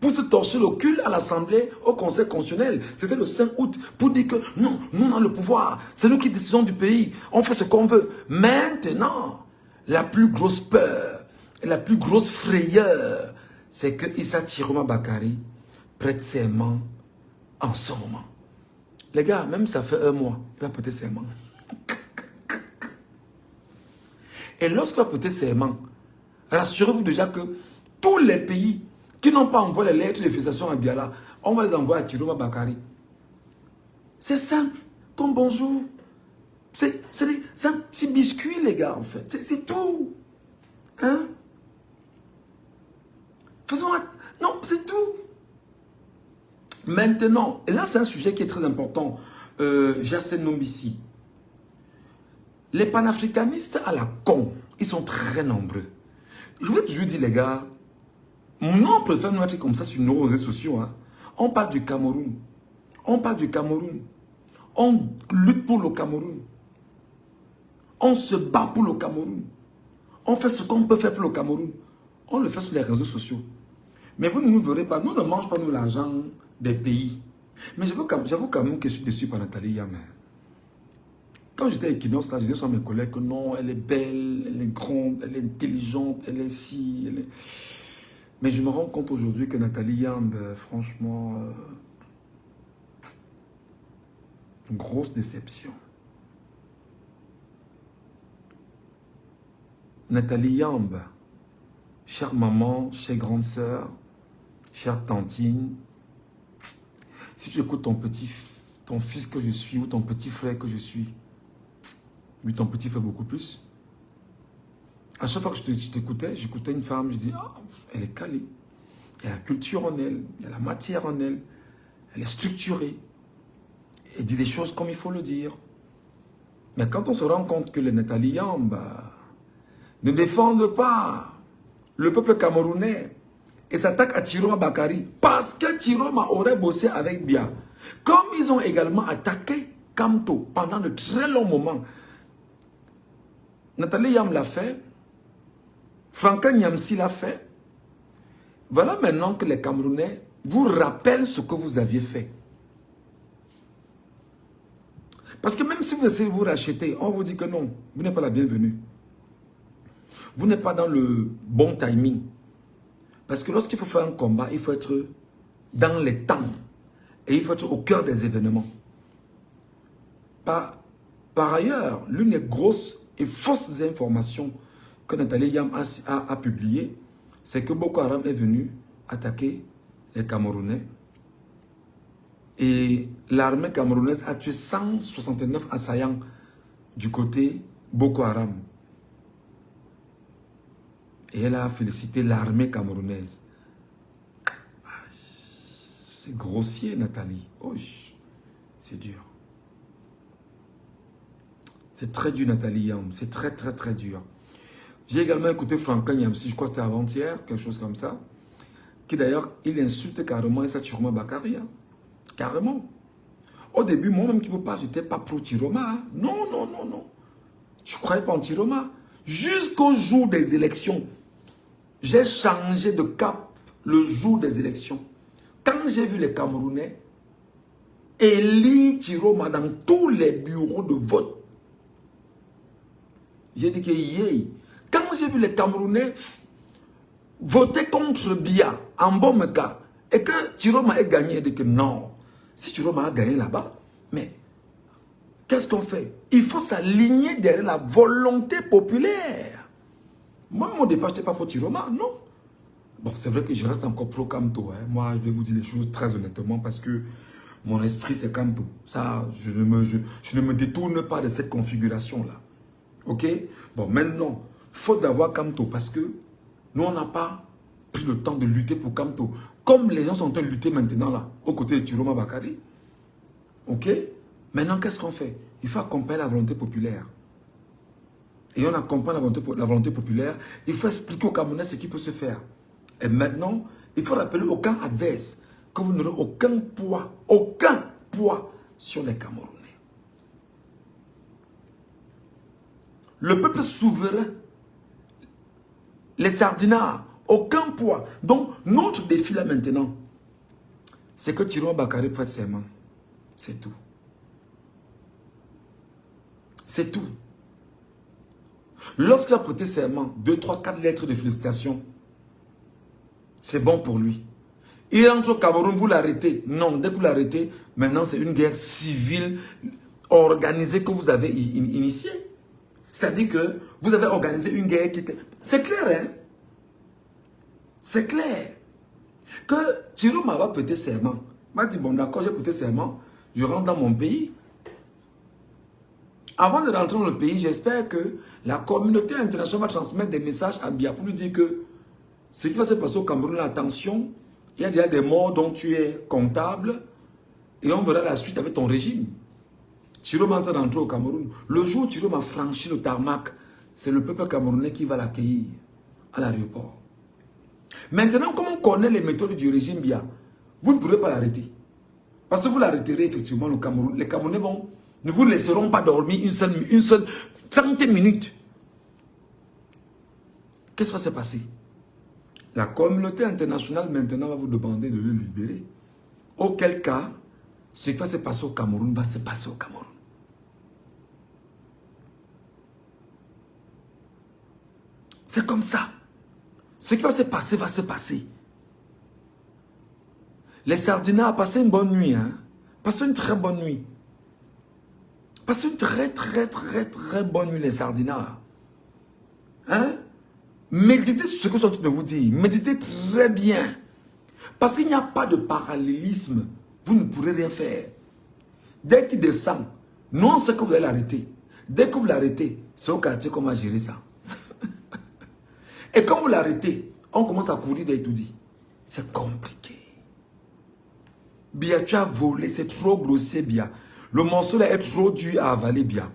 pour se torcher le cul à l'Assemblée, au Conseil constitutionnel. C'était le 5 août pour dire que non, nous, on a le pouvoir, c'est nous qui décidons du pays, on fait ce qu'on veut. Maintenant, la plus grosse peur et la plus grosse frayeur, c'est que Issa Chiroma Bakari prête serment en ce moment. Les gars, même ça fait un mois, il va prêter serment. Et lorsqu'il va prêter serment, rassurez-vous déjà que tous les pays qui n'ont pas envoyé les lettres de félicitations à Biala, on va les envoyer à Chiroma Bakari. C'est simple, comme bonjour. C'est un petit biscuit, les gars, en fait. C'est tout. Hein? Faisons... Non, c'est tout. Maintenant, et là c'est un sujet qui est très important, Jassen Nombissi. Les panafricanistes à la con, ils sont très nombreux. Je vous ai toujours dit les gars, on préfère nous être comme ça sur nos réseaux sociaux. Hein. On parle du Cameroun. On parle du Cameroun. On lutte pour le Cameroun. On se bat pour le Cameroun. On fait ce qu'on peut faire pour le Cameroun. On le fait sur les réseaux sociaux. Mais vous ne nous verrez pas, nous ne mangeons pas nous l'argent des pays. Mais j'avoue quand même que je suis déçu par Nathalie Yam. Quand j'étais à Equinox, là, je disais sur mes collègues que non, elle est belle, elle est grande, elle est intelligente, elle est si, elle est... Mais je me rends compte aujourd'hui que Nathalie Yam, franchement, une grosse déception. Nathalie Yamb, chère maman, chère grande sœur, chère tantine, si tu écoutes ton fils que je suis ou ton petit frère que je suis, oui, ton petit fait beaucoup plus. À chaque fois que je t'écoutais, j'écoutais une femme, je dis, ah, elle est calée, il y a la culture en elle, il y a la matière en elle, elle est structurée, elle dit des choses comme il faut le dire. Mais quand on se rend compte que les Nathalie Yamb ne défendent pas le peuple camerounais et s'attaquent à Chiroma Bakari parce que Chiroma aurait bossé avec Bia. Comme ils ont également attaqué Kamto pendant de très longs moments. Nathalie Yam l'a fait. Franca Nyamsi l'a fait. Voilà maintenant que les Camerounais vous rappellent ce que vous aviez fait. Parce que même si vous essayez de vous racheter, on vous dit que non, vous n'êtes pas la bienvenue. Vous n'êtes pas dans le bon timing. Parce que lorsqu'il faut faire un combat, il faut être dans les temps. Et il faut être au cœur des événements. Par ailleurs, l'une des grosses et fausses informations que Nathalie Yam a publiées, c'est que Boko Haram est venu attaquer les Camerounais. Et l'armée camerounaise a tué 169 assaillants du côté Boko Haram. Et elle a félicité l'armée camerounaise. C'est grossier, Nathalie. Oh, c'est dur. C'est très dur, Nathalie Yam. C'est très, très, très dur. J'ai également écouté Franklin Yamsi, je crois que c'était avant-hier, quelque chose comme ça, qui d'ailleurs, il insulte carrément Issa Chiroma Bakari. Hein. Carrément. Au début, moi-même qui vous parle, je n'étais pas pro Chiroma. Hein. Non, non, non, non. Je ne croyais pas en Chiroma. Jusqu'au jour des élections. J'ai changé de cap le jour des élections. Quand j'ai vu les Camerounais élire Chiroma dans tous les bureaux de vote, j'ai dit que yé. Quand j'ai vu les Camerounais voter contre Bia en bon cas et que Chiroma ait gagné, j'ai dit que non. Si Chiroma a gagné là-bas, mais qu'est-ce qu'on fait? Il faut s'aligner derrière la volonté populaire. Moi, mon départ, je n'étais pas pour Chiroma, non. Bon, c'est vrai que je reste encore pro Kamto. Hein. Moi, je vais vous dire les choses très honnêtement parce que mon esprit, c'est Kamto. Ça, je ne me détourne pas de cette configuration-là. Ok? Bon, maintenant, faute d'avoir Kamto parce que nous, on n'a pas pris le temps de lutter pour Kamto. Comme les gens sont en train de lutter maintenant, là, aux côtés de Chiroma Bakari. Ok? Maintenant, qu'est-ce qu'on fait? il faut accompagner la volonté populaire. Et on accompagne la volonté populaire. Il faut expliquer aux Camerounais ce qui peut se faire. Et maintenant, il faut rappeler au camp adverse que vous n'aurez aucun poids sur les Camerounais. Le peuple souverain, les sardinards, aucun poids. Donc, notre défi là maintenant, c'est que Thierry Bakary prête serment. C'est tout. C'est tout. Lorsqu'il a prêté serment, 2, 3, 4 lettres de félicitations, c'est bon pour lui. Il rentre au Cameroun, vous l'arrêtez. Non, dès que vous l'arrêtez, maintenant c'est une guerre civile organisée que vous avez initiée. C'est-à-dire que vous avez organisé une guerre qui était... C'est clair, hein? C'est clair. Que Thierry va prêter serment. Il m'a dit, bon d'accord, j'ai prêté serment, je rentre dans mon pays. Avant de rentrer dans le pays, j'espère que la communauté internationale va transmettre des messages à Biya pour lui dire que ce qui va se passer au Cameroun, attention, il y a déjà des morts dont tu es comptable et on verra la suite avec ton régime. Thierry est en train d'entrer au Cameroun. Le jour où Thierry a franchi le tarmac, c'est le peuple camerounais qui va l'accueillir à l'aéroport. Maintenant, comme on connaît les méthodes du régime Biya, vous ne pourrez pas l'arrêter. Parce que vous l'arrêterez effectivement au Cameroun. Les Camerounais ne vous laisseront pas dormir une seule 30 minutes. Qu'est-ce qui va se passer? La communauté internationale maintenant va vous demander de le libérer. Auquel cas, ce qui va se passer au Cameroun va se passer au Cameroun. C'est comme ça. Ce qui va se passer va se passer. Les sardinards, passez une bonne nuit. Hein? Passez une très bonne nuit. Passez une très bonne nuit, les sardinards. Hein? Méditez sur ce que je suis en train de vous dire. Méditez très bien. Parce qu'il n'y a pas de parallélisme. Vous ne pourrez rien faire. Dès qu'il descend, nous on sait que vous allez l'arrêter. Dès que vous l'arrêtez, c'est au quartier qu'on va gérer ça. Et quand vous l'arrêtez, on commence à courir des étoudis. C'est compliqué. Biya, tu as volé, c'est trop grossier, Biya. Le morceau là est trop dur à avaler, Biya.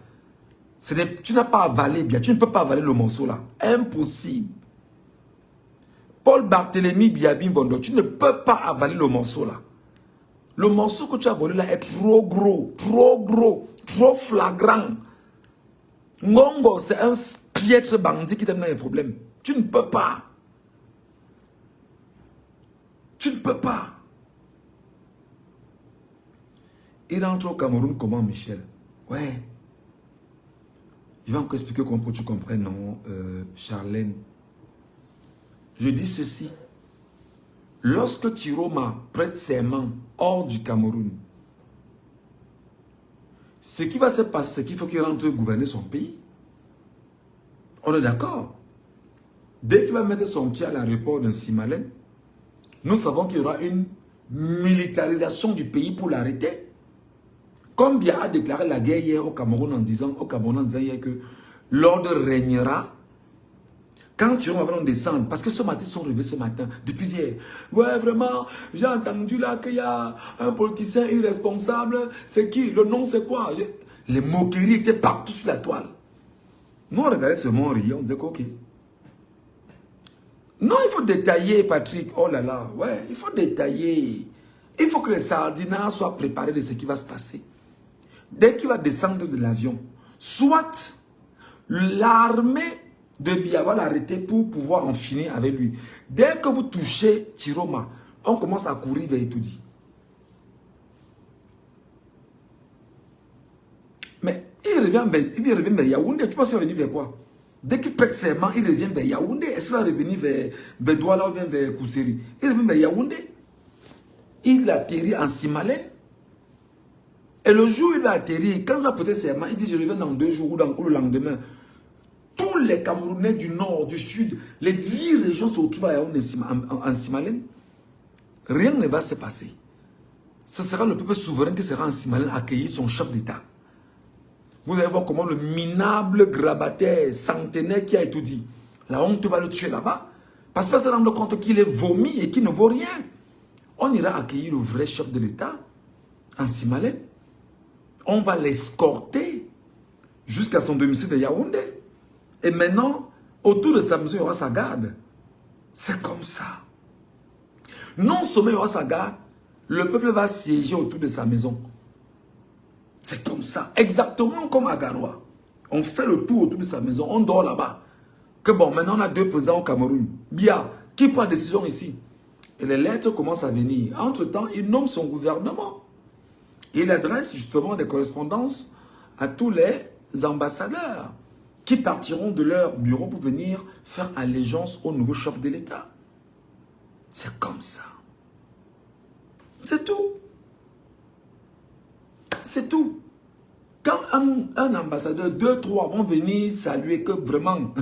Tu n'as pas avalé, Biya. Tu ne peux pas avaler le morceau là. Impossible. Paul Barthélemy Biabin Vondo, tu ne peux pas avaler le morceau là. Le morceau que tu as volé là est trop gros, trop flagrant. Ngongo, c'est un piètre bandit qui t'amène des problèmes. Tu ne peux pas. Tu ne peux pas. Il rentre au Cameroun comment, Michel? Ouais. Je vais encore expliquer comment pour que tu comprennes, non, Charlène. Je dis ceci. Lorsque Tiroma prête serment hors du Cameroun, ce qui va se passer, c'est qu'il faut qu'il rentre gouverner son pays. On est d'accord? Dès qu'il va mettre son pied à l'aéroport de Simalène, nous savons qu'il y aura une militarisation du pays pour l'arrêter. Comme Biya a déclaré la guerre hier au Cameroun en disant hier que l'ordre régnera. Quand Thierry va descendre, parce que ce matin, ils sont réveillés ce matin, depuis hier. Ouais, vraiment, j'ai entendu là qu'il y a un politicien irresponsable. C'est qui? Le nom, c'est quoi? Les moqueries étaient partout sur la toile. Nous, on regardait ce mot, on disait ok. Non, il faut détailler, Patrick. Oh là là, ouais, il faut détailler. Il faut que les sardinards soient préparés de ce qui va se passer. Dès qu'il va descendre de l'avion, soit l'armée de Biya va l'arrêter pour pouvoir en finir avec lui. Dès que vous touchez Tiroma, on commence à courir vers Etoudi. Mais il revient vers Yaoundé. Tu penses qu'il va venir vers quoi? Dès qu'il prête serment, il revient vers Yaoundé. Est-ce qu'il va revenir vers Douala ou bien vers Kousseri? Il revient vers Yaoundé. Il atterrit en Simalène. Et le jour où il va atterrir, quand il va prêter serment, il dit je reviens dans 2 jours ou le lendemain. Tous les Camerounais du nord, du sud, les 10 régions se retrouvent en Simalène. Rien ne va se passer. Ce sera le peuple souverain qui sera en Simalène accueillir son chef d'État. Vous allez voir comment le minable grabataire centenaire qui a tout dit. La honte va le tuer là-bas. Parce qu'il va se rendre compte qu'il est vomi et qu'il ne vaut rien. On ira accueillir le vrai chef de l'État en Simalène. On va l'escorter jusqu'à son domicile de Yaoundé. Et maintenant, autour de sa maison, il y aura sa garde. C'est comme ça. Non seulement il y aura sa garde, le peuple va siéger autour de sa maison. C'est comme ça. Exactement comme à Garoua. On fait le tour autour de sa maison, on dort là-bas. Que bon, maintenant on a 2 présidents au Cameroun. Bien, qui prend la décision ici? Et les lettres commencent à venir. Entre-temps, il nomme son gouvernement. Il adresse justement des correspondances à tous les ambassadeurs qui partiront de leur bureau pour venir faire allégeance au nouveau chef de l'État. C'est comme ça. C'est tout. C'est tout. Quand un ambassadeur, 2, 3 vont venir saluer que vraiment,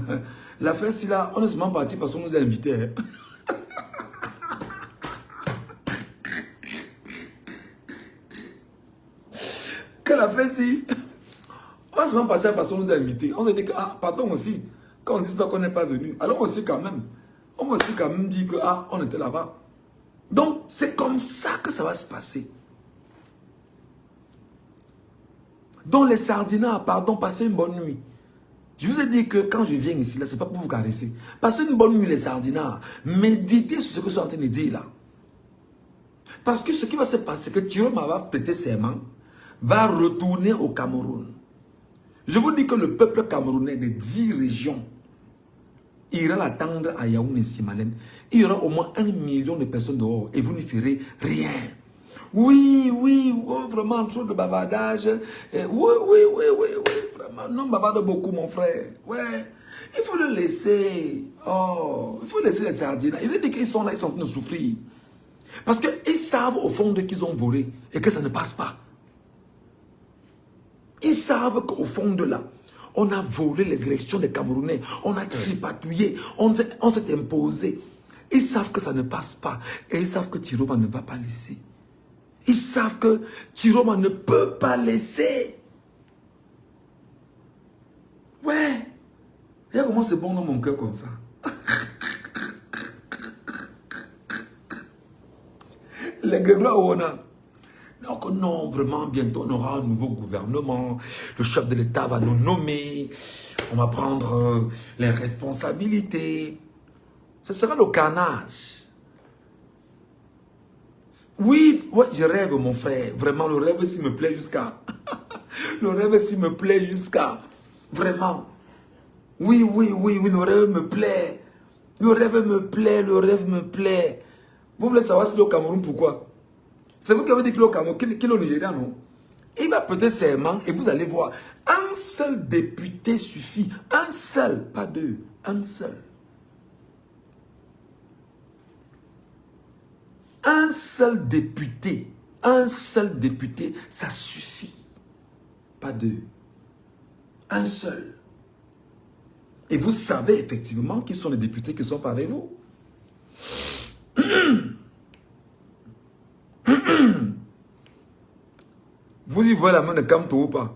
la fête, c'est là, on est seulement parti parce qu'on nous a invités. Que la fête, si, on est seulement parti parce qu'on nous a invités. On s'est dit que, ah, pardon aussi, quand on dit pas qu'on n'est pas venu, alors aussi quand même, on va aussi quand même dire que, ah, on était là-bas. Donc, c'est comme ça que ça va se passer. Donc les sardinats, pardon, passez une bonne nuit. Je vous ai dit que quand je viens ici, là, ce n'est pas pour vous caresser. Passez une bonne nuit les sardinats. Méditez sur ce que je suis en train de dire là. Parce que ce qui va se passer, c'est que Tiroma va prêter serment, va retourner au Cameroun. Je vous dis que le peuple camerounais de 10 régions ira l'attendre à Yaoundé et Simalène. Il y aura au moins 1 million de personnes dehors et vous ne ferez rien. Oui, oui, oh, vraiment trop de bavardage. Oui, vraiment. Non, bavarde beaucoup, mon frère. Ouais, il faut le laisser. Oh, il faut laisser les sardines. Ils disent qu'ils sont là, ils sont en train de souffrir. Parce qu'ils savent au fond d'eux qu'ils ont volé et que ça ne passe pas. Ils savent qu'au fond de là, on a volé les élections des Camerounais. On a tripatouillé. On s'est imposé. Ils savent que ça ne passe pas. Et ils savent que Tiroma ne va pas laisser. Ils savent que Tiroma ne peut pas laisser. Ouais. Regarde comment c'est bon dans mon cœur comme ça. Les Grégoire où on a. Donc non, vraiment, bientôt on aura un nouveau gouvernement. Le chef de l'État va nous nommer. On va prendre les responsabilités. Ce sera le carnage. Oui, ouais, je rêve, mon frère. Vraiment, le rêve s'il me plaît jusqu'à... le rêve s'il me plaît jusqu'à... Vraiment. Oui, le rêve me plaît. Le rêve me plaît, le rêve me plaît. Vous voulez savoir si le Cameroun, pourquoi? C'est vous qui avez dit que le Cameroun, qu'il est au Nigeria, non? Il va prêter serment et vous allez voir. Un seul député suffit. Un seul, pas 2. Un seul. Un seul député, ça suffit. Pas 2. Un seul. Et vous savez effectivement qui sont les députés qui sont parmi vous. Vous y voyez la main de Kamto ou pas?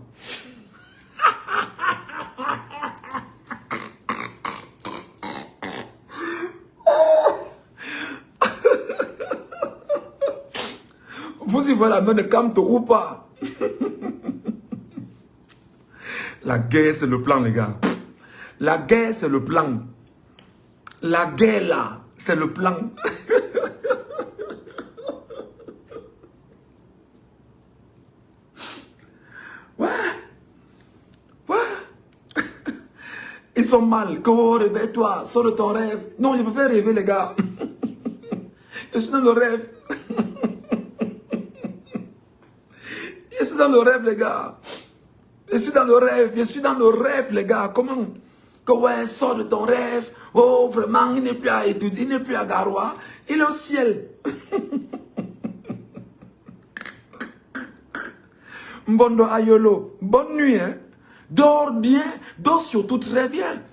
Vous y voyez la main de Kamto ou pas? La guerre, c'est le plan, les gars. La guerre, c'est le plan. La guerre, là, c'est le plan. Ouais. Ils sont mal. Oh, réveille-toi, sors de ton rêve. Non, je me fais rêver, les gars. Je suis dans le rêve. Je suis dans le rêve, les gars. Je suis dans le rêve, les gars. Comment? Que ouais, sors de ton rêve. Oh, vraiment, il n'est plus à étudier, il n'est plus à Garoua. Il est au ciel. Mbondo Ayolo, bonne nuit, hein. Dors bien, dors surtout très bien.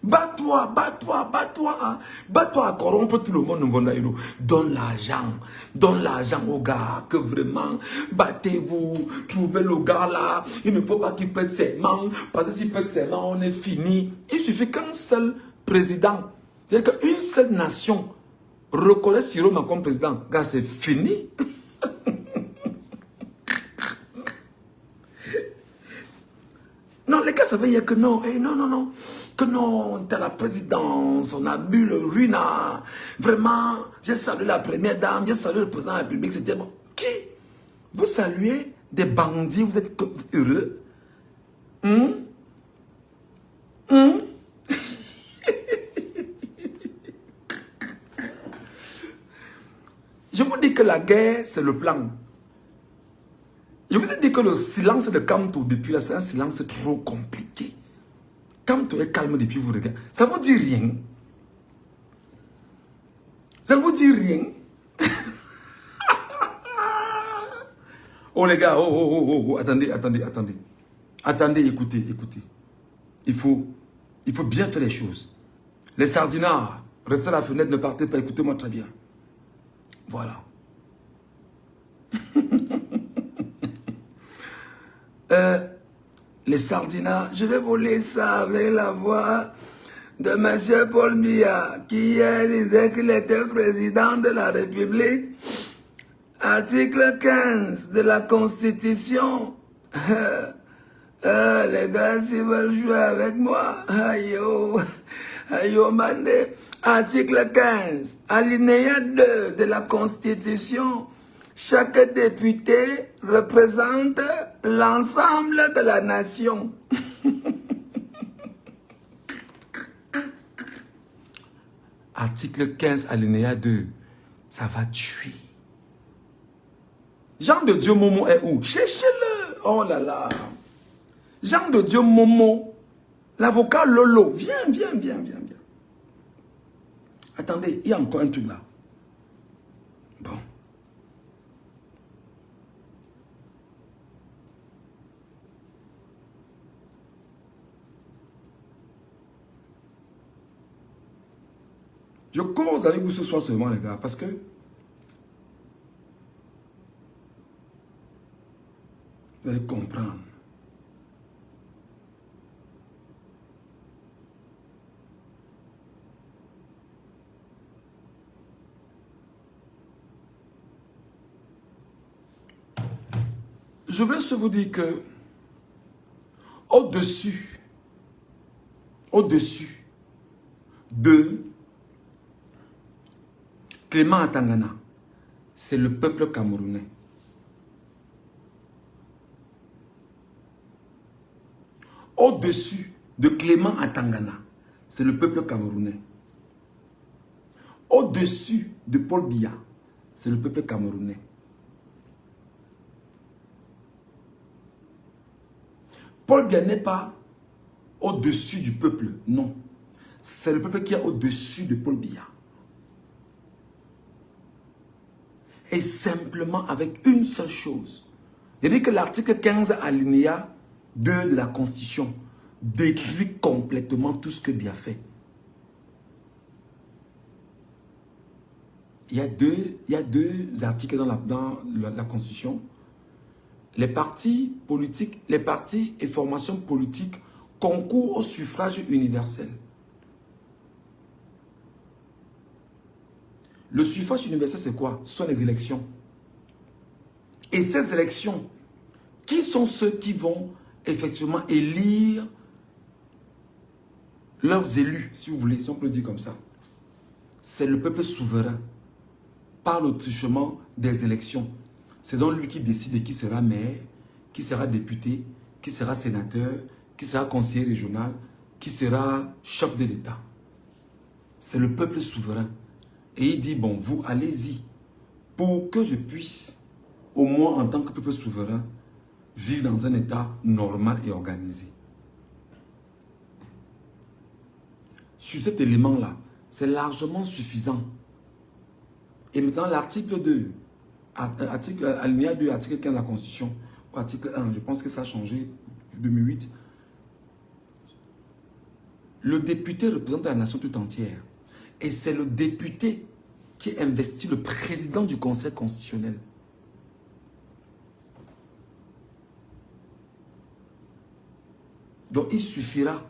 Bats-toi, hein. Bats-toi à corrompre tout le monde, Mbondo Ayolo. Donne l'argent aux gars, que vraiment, battez-vous, trouvez le gars là. Il ne faut pas qu'il pète ses mains, parce que s'il pète ses mains, on est fini. Il suffit qu'un seul président, c'est-à-dire qu'une seule nation reconnaît Tiroma comme président. Gars, c'est fini. ça veut dire que non, non, non, non, que non, t'as la présidence, on a bu le ruina. Vraiment, j'ai salué la première dame, j'ai salué le président de la République, c'était bon. Qui? Vous saluez des bandits, vous êtes heureux? Je vous dis que la guerre, c'est le plan. Je vous ai dit que le silence de Kamto, depuis là, c'est un silence trop compliqué. Kamto est calme depuis vous regardez. Ça vous dit rien? Ça ne vous dit rien? Oh les gars, attendez. Attendez, écoutez. Il faut bien faire les choses. Les sardinards, restez à la fenêtre, ne partez pas, écoutez-moi très bien. Voilà. Les sardinards, je vais voler ça avec la voix de M. Paul Biya, qui hier disait qu'il était président de la République. Article 15 de la Constitution. Les gars, s'ils veulent jouer avec moi, ayo, mandé. Article 15, alinéa 2 de la Constitution. Chaque député représente l'ensemble de la nation. Article 15, alinéa 2. Ça va tuer. Jean de Dieu Momo est où? Cherchez-le. Oh là là. Jean de Dieu Momo. L'avocat Lolo. Viens. Attendez, il y a encore un truc là. Bon. Je cause avec vous ce soir seulement, les gars, parce que vous allez comprendre. Je veux juste vous dire que au-dessus de Clément Atangana, c'est le peuple camerounais. Au-dessus de Clément Atangana, c'est le peuple camerounais. Au-dessus de Paul Biya, c'est le peuple camerounais. Paul Biya n'est pas au-dessus du peuple, non. C'est le peuple qui est au-dessus de Paul Biya. Et simplement avec une seule chose. Il dit que l'article 15 alinéa 2 de la Constitution détruit complètement tout ce que Biya fait. Il y a deux articles dans la Constitution. Les partis politiques, les partis et formations politiques concourent au suffrage universel. Le suffrage universel, c'est quoi? Ce sont les élections. Et ces élections, qui sont ceux qui vont effectivement élire leurs élus, si vous voulez, si on peut le dire comme ça? C'est le peuple souverain, par le truchement des élections. C'est donc lui qui décide qui sera maire, qui sera député, qui sera sénateur, qui sera conseiller régional, qui sera chef de l'État. C'est le peuple souverain. Et il dit, bon, vous allez-y, pour que je puisse, au moins en tant que peuple souverain, vivre dans un État normal et organisé. Sur cet élément-là, c'est largement suffisant. Et maintenant, l'article 2, alinéa 2, article 15 de la Constitution, ou article 1, je pense que ça a changé en 2008. Le député représente la nation tout entière. Et c'est le député qui investit le président du Conseil constitutionnel. Donc il suffira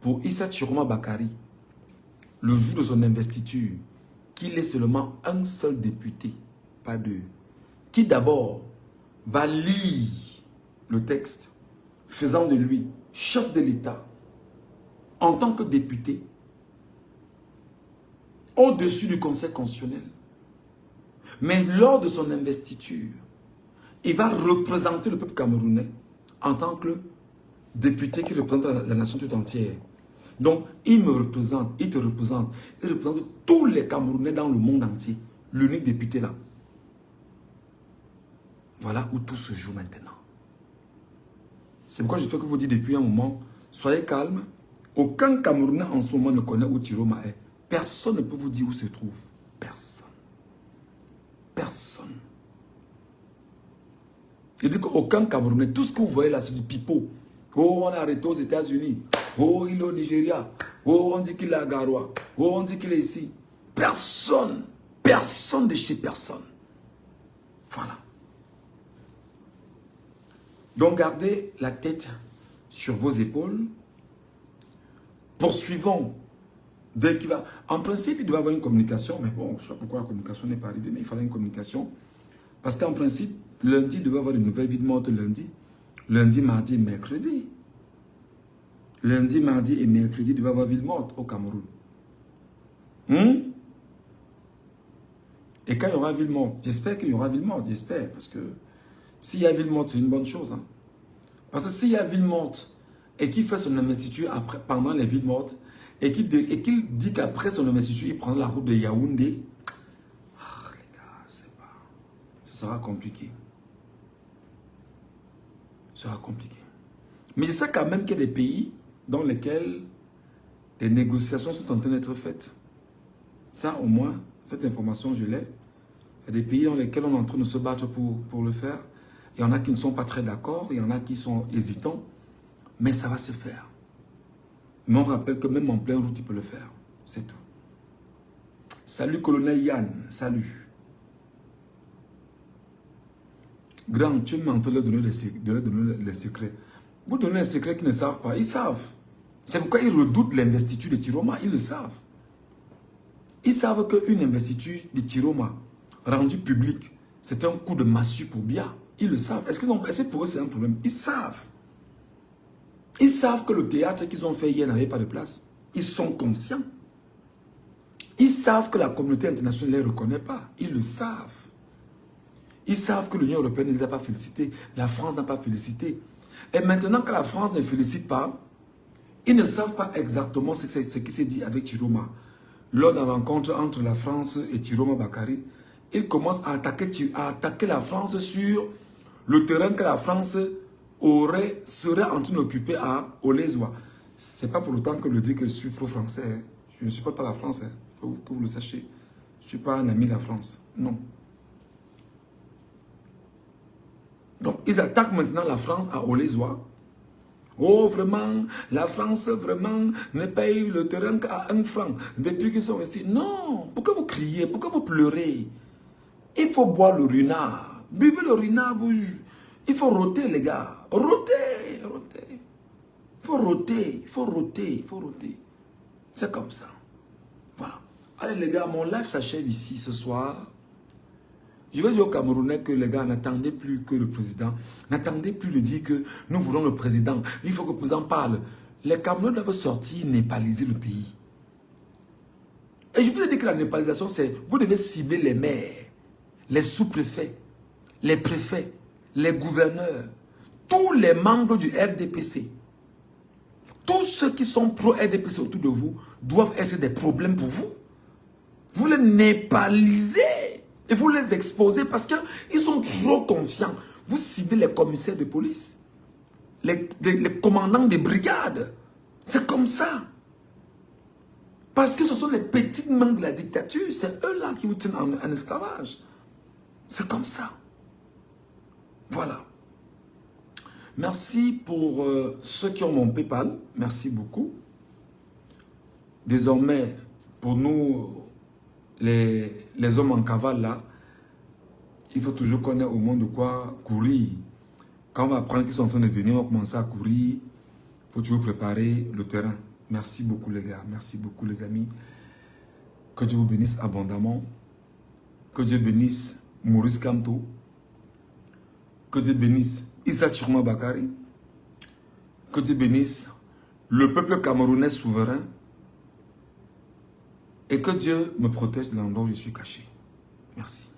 pour Issa Chiroma Bakari, le jour de son investiture, qu'il ait seulement un seul député, pas deux, qui d'abord va lire le texte, faisant de lui chef de l'État, en tant que député, au-dessus du Conseil constitutionnel. Mais lors de son investiture, il va représenter le peuple camerounais en tant que député qui représente la nation tout entière. Donc, il me représente, il te représente, il représente tous les Camerounais dans le monde entier. L'unique député là. Voilà où tout se joue maintenant. C'est pourquoi je fais que vous dire depuis un moment, soyez calme. Aucun Camerounais en ce moment ne connaît où Tiroma est. Personne ne peut vous dire où se trouve. Personne. Personne. Je dis qu'aucun Camerounais, tout ce que vous voyez là, c'est du pipeau. Oh, on a arrêté aux États-Unis. Oh, il est au Nigeria. Oh, on dit qu'il est à Garoua. Oh, on dit qu'il est ici. Personne. Personne de chez personne. Voilà. Donc, gardez la tête sur vos épaules. Poursuivons. Dès qu'il va... En principe, il doit y avoir une communication. Mais bon, je ne sais pas pourquoi la communication n'est pas arrivée. Mais il fallait une communication. Parce qu'en principe, lundi, il devait y avoir une nouvelle vie de morte lundi. Lundi, mardi et mercredi. Lundi, mardi et mercredi, il devait y avoir ville morte au Cameroun. Et quand il y aura ville morte, j'espère qu'il y aura ville morte, j'espère. Parce que s'il y a ville morte, c'est une bonne chose. Hein. Parce que s'il y a ville morte et qu'il fait son investiture après, pendant les villes mortes, et qu'il dit qu'après son investiture, il prend la route de Yaoundé, les gars, je sais pas. Ce sera compliqué. Ce sera compliqué. Mais je sais quand même qu'il y a des pays dans lesquels des négociations sont en train d'être faites. Ça, au moins, cette information, je l'ai. Il y a des pays dans lesquels on est en train de se battre pour le faire. Il y en a qui ne sont pas très d'accord, il y en a qui sont hésitants. Mais ça va se faire. Mais on rappelle que même en pleine route, il peut le faire. C'est tout. Salut, colonel Yann. Salut. Grand, tu es en train de leur donner les secrets. Vous donnez les secrets qu'ils ne savent pas. Ils savent. C'est pourquoi ils redoutent l'investiture de Tiroma. Ils le savent. Ils savent qu'une investiture de Tiroma rendue publique, c'est un coup de massue pour Biya. Ils le savent. Est-ce que pour eux c'est un problème? Ils savent. Ils savent que le théâtre qu'ils ont fait hier n'avait pas de place. Ils sont conscients. Ils savent que la communauté internationale ne les reconnaît pas. Ils le savent. Ils savent que l'Union européenne ne les a pas félicités. La France n'a pas félicité. Et maintenant que la France ne félicite pas, ils ne savent pas exactement ce qui s'est dit avec Tiroma. Lors de la rencontre entre la France et Tiroma Bakary, ils commencent à attaquer la France sur le terrain que la France serait en train d'occuper à Olezoa. Ce n'est pas pour autant que je dis que je suis pro-français. Hein. Je ne supporte pas la France. Il faut que vous le sachiez. Je ne suis pas un ami de la France. Non. Donc, ils attaquent maintenant la France à Olezoa. Oh, vraiment, la France, vraiment, ne paye le terrain qu'à 1 franc depuis qu'ils sont ici. Non, pourquoi vous criez? Pourquoi vous pleurez? Il faut boire le renard. Buvez le renard, il faut rôter, les gars. Rôter, rôter. Il faut rôter, il faut rôter, il faut rôter. C'est comme ça. Voilà. Allez, les gars, mon live s'achève ici ce soir. Je vais dire aux Camerounais que les gars, n'attendez plus que le président. N'attendez plus de dire que nous voulons le président. Il faut que le président parle. Les Camerounais doivent sortir népaliser le pays. Et je vous ai dit que la népalisation, c'est... Vous devez cibler les maires, les sous-préfets, les préfets, les gouverneurs, tous les membres du RDPC. Tous ceux qui sont pro-RDPC autour de vous doivent être des problèmes pour vous. Vous les népalisez. Et vous les exposez parce qu'ils sont trop confiants. Vous ciblez les commissaires de police, les commandants des brigades. C'est comme ça. Parce que ce sont les petites mains de la dictature. C'est eux-là qui vous tiennent en esclavage. C'est comme ça. Voilà. Merci pour ceux qui ont mon PayPal. Merci beaucoup. Désormais, pour nous... Les hommes en cavale là, il faut toujours connaître au monde de quoi courir. Quand on va apprendre qu'ils sont en train de venir, on va commencer à courir. Il faut toujours préparer le terrain. Merci beaucoup les gars, merci beaucoup les amis. Que Dieu vous bénisse abondamment. Que Dieu bénisse Maurice Kamto. Que Dieu bénisse Issa Tiroma Bakary. Que Dieu bénisse le peuple camerounais souverain et que Dieu me protège de l'endroit où je suis caché. Merci.